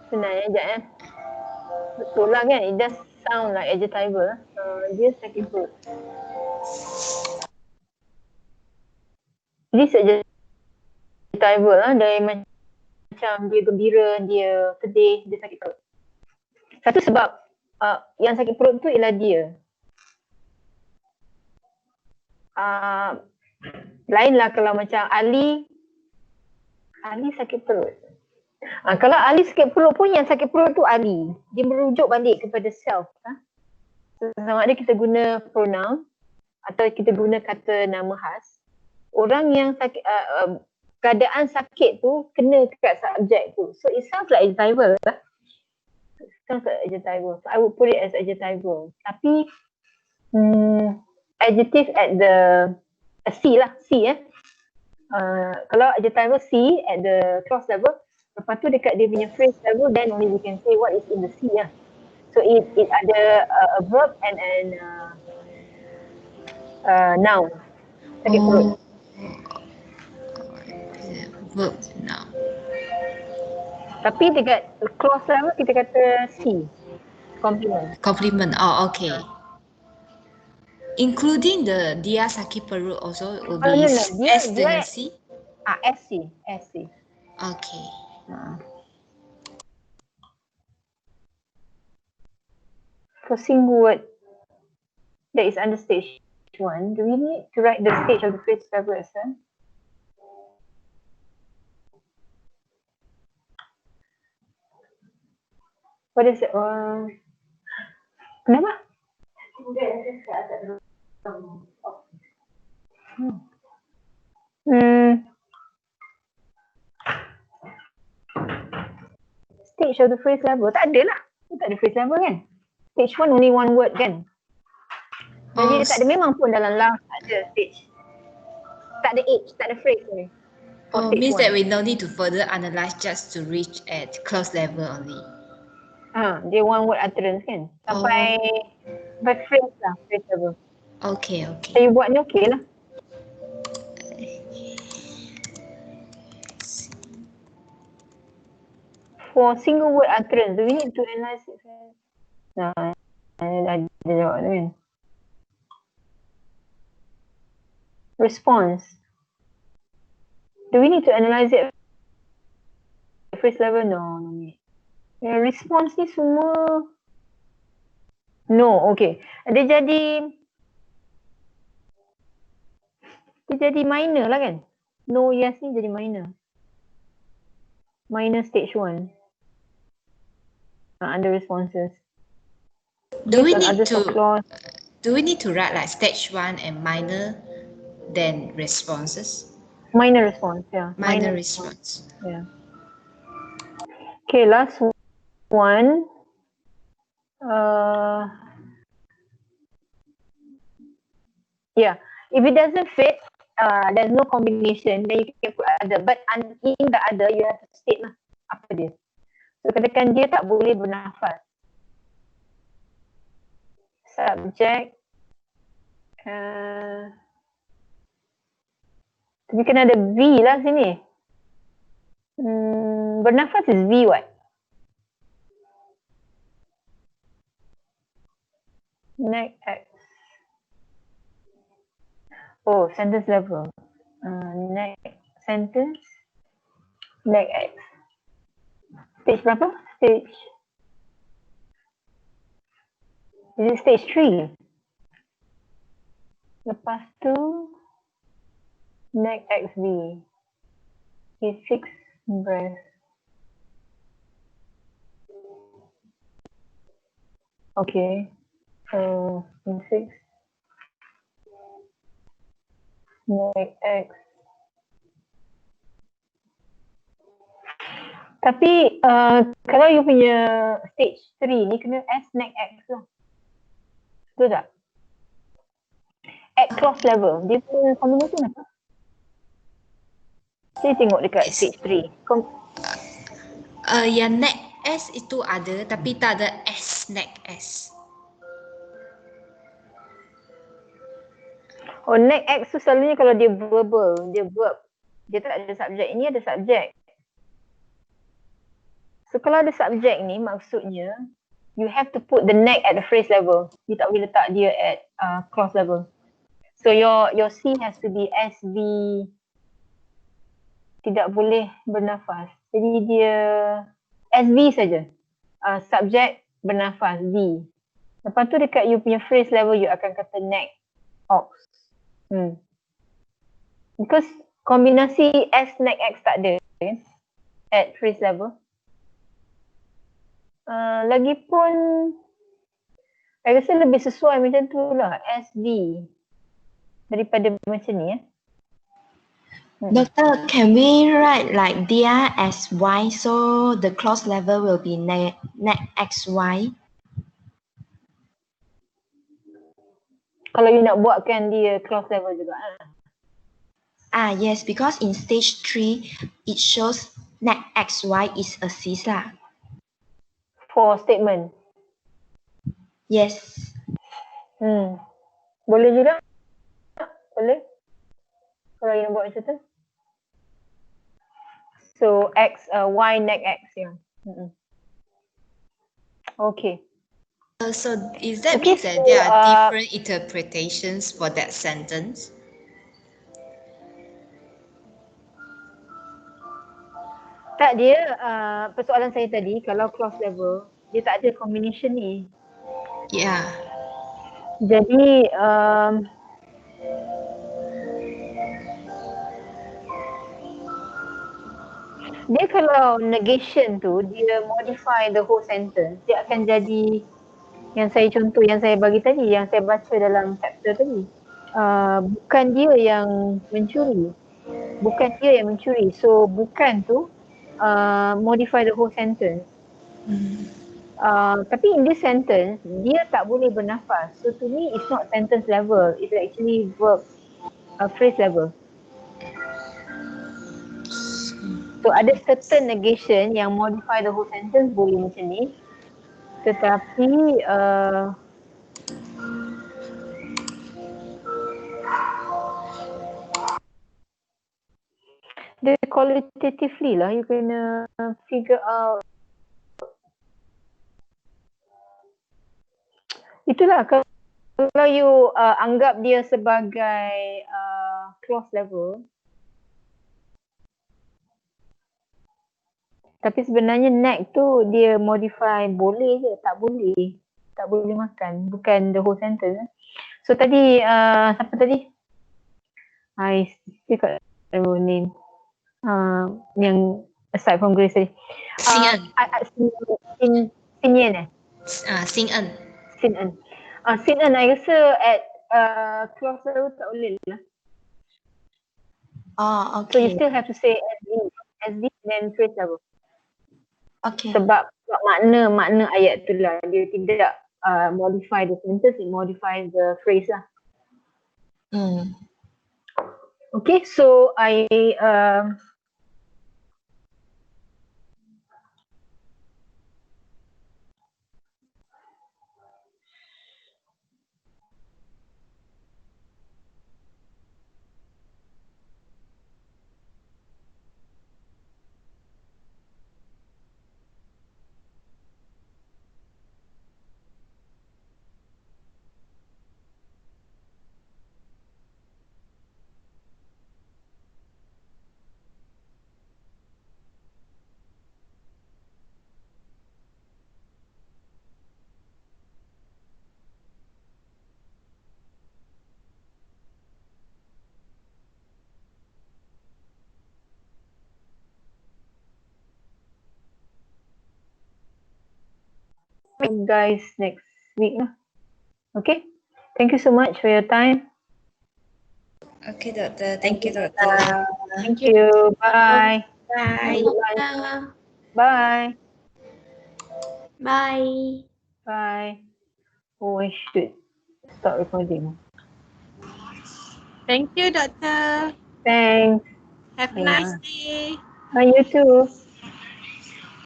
[SPEAKER 1] Senang je betul lah kan, it does sound like adjectival. Dia sakit perut. This adjectival lah, dari macam dia gembira, dia sedih, dia sakit perut. Satu sebab yang sakit perut tu ialah dia. Lainlah kalau macam Ali sakit perut. Kalau Ali sakit perut pun, yang sakit perut tu Ali. Dia merujuk balik kepada self. Sama ada kita guna pronoun atau kita guna kata nama khas. Orang yang sakit, keadaan sakit tu kena dekat subjek tu. So it sounds like adjectival lah. It sounds like adjectival. So I would put it as adjectival. Tapi adjective at the C lah, C kalau adjectival C at the clause level, lepas tu dekat dia punya phrase level, then only we can say what is in the C lah. So it ada a verb and noun. Sakit perut.
[SPEAKER 3] Verb noun.
[SPEAKER 1] Tapi dekat clause level kita kata C, complement.
[SPEAKER 3] Complement. Oh, okay. Including the dia sakit perut also will be S dengan C?
[SPEAKER 1] SC.
[SPEAKER 3] Okay.
[SPEAKER 1] For single word that is under stage 1, do we need to write the stage of the phrase level as well? What is it? Kenapa? Stage of the phrase level, tak ada lah. Tak ada phrase level kan? Stage 1 only one word kan? Jadi dia tak ada, memang pun dalam LARSP tak ada stage. Tak ada age, tak ada phrase ni.
[SPEAKER 3] Oh,
[SPEAKER 1] stage
[SPEAKER 3] means that
[SPEAKER 1] one.
[SPEAKER 3] we no need to further analyze just to reach at clause level only.
[SPEAKER 1] Dia one word utterance kan. Sampai phrase lah, phrase level.
[SPEAKER 3] Okay,
[SPEAKER 1] So
[SPEAKER 3] okay.
[SPEAKER 1] you buat ni okey lah. For single word utterance, do we need to analyze it first? Nah, dah jawab tu kan. Response. Do we need to analyze it at phrase level? No, no need. Response ni semua no, okay. Dia jadi minor lah kan? No, yes ni jadi minor. Minor stage 1. Under responses.
[SPEAKER 3] Do we
[SPEAKER 1] Based on
[SPEAKER 3] need
[SPEAKER 1] other
[SPEAKER 3] to
[SPEAKER 1] clause.
[SPEAKER 3] do we need to write like stage 1 and minor then responses?
[SPEAKER 1] Minor response, yeah.
[SPEAKER 3] Minor response.
[SPEAKER 1] Yeah. Okay, last one. Yeah, if it doesn't fit, there's no combination, then you can put other. But in the other, you have to state lah apa dia. So, katakan dia tak boleh bernafas. Subject. Tapi kena ada V lah sini. Bernafas is V what? Next X. Oh, sentence level. Next sentence. Next X. Stage berapa? Stage. Is it stage 3? Lepas tu neck XV. He fixed breast. Okay. So in 6 neck X. Tapi kalau you punya stage 3 ni kena S neck X lah. Betul tak? At cross level. Dia punya combination apa? Saya tengok dekat stage 3.
[SPEAKER 3] Yang neck S itu ada tapi tak ada S neck S.
[SPEAKER 1] Oh, neck X tu selalunya kalau dia verbal, dia verb. Dia tak ada subjek. Ini ada subjek. So kalau ada subjek ni maksudnya you have to put the neck at the phrase level. You tak boleh letak dia at clause level. So your C has to be SV. Tidak boleh bernafas. Jadi dia SV saja. Subjek bernafas V. Lepas tu dekat you punya phrase level you akan kata neck ox. Because kombinasi S neck X tak ada kan? At phrase level. Lagipun saya rasa lebih sesuai macam tu lah, SV daripada macam ni ya.
[SPEAKER 5] Doctor, can we write like dia as Y so the clause level will be neck XY?
[SPEAKER 1] Kalau you nak buatkan dia clause level juga
[SPEAKER 5] Yes, because in stage 3 it shows neck XY is a cis lah.
[SPEAKER 1] for statement.
[SPEAKER 5] Yes.
[SPEAKER 1] Boleh juga? Boleh? Kalau you nak buat macam tu. So X, Y neck X ya. Okay.
[SPEAKER 3] So is that
[SPEAKER 1] Okay,
[SPEAKER 3] means that
[SPEAKER 1] so,
[SPEAKER 3] there are different interpretations for that sentence?
[SPEAKER 1] Tak, dia persoalan saya tadi kalau clause level dia tak ada combination ni.
[SPEAKER 3] Yeah.
[SPEAKER 1] Jadi dia kalau negation tu dia modify the whole sentence, dia akan jadi yang saya contoh yang saya bagi tadi, yang saya baca dalam chapter tadi. Bukan dia yang mencuri. Bukan dia yang mencuri. So bukan tu modify the whole sentence. Tapi in this sentence dia tak boleh bernafas. So to me it's not sentence level, it's actually verb phrase level. So ada certain negation yang modify the whole sentence boleh macam ni. Tetapi dia qualitatively lah, you kena figure out. Itulah kalau you anggap dia sebagai clause level, tapi sebenarnya neck tu dia modify boleh je, tak boleh makan, bukan the whole sentence. So tadi siapa tadi? I still got the name. Yang aside from Grace tadi. Xin Yen eh?
[SPEAKER 5] Xin En.
[SPEAKER 1] Xin En. Xin En, I rasa at clause level tak boleh lah.
[SPEAKER 5] Oh,
[SPEAKER 1] So you
[SPEAKER 5] okay.
[SPEAKER 1] still have to say SD then phrase level.
[SPEAKER 5] Okay.
[SPEAKER 1] Sebab makna ayat tu lah. Dia tidak modify the sentence, it modifies the phrase lah. Okay, so I guys next week lah. Okay, thank you so much for your time.
[SPEAKER 3] Okay, Doctor. Thank you, Doctor.
[SPEAKER 1] Thank you. Bye.
[SPEAKER 5] Bye.
[SPEAKER 1] Bye.
[SPEAKER 4] Bye.
[SPEAKER 1] Bye. Oh, I should stop recording.
[SPEAKER 2] Thank you, Doctor.
[SPEAKER 1] Thanks.
[SPEAKER 2] Have a nice day.
[SPEAKER 1] Bye, you too.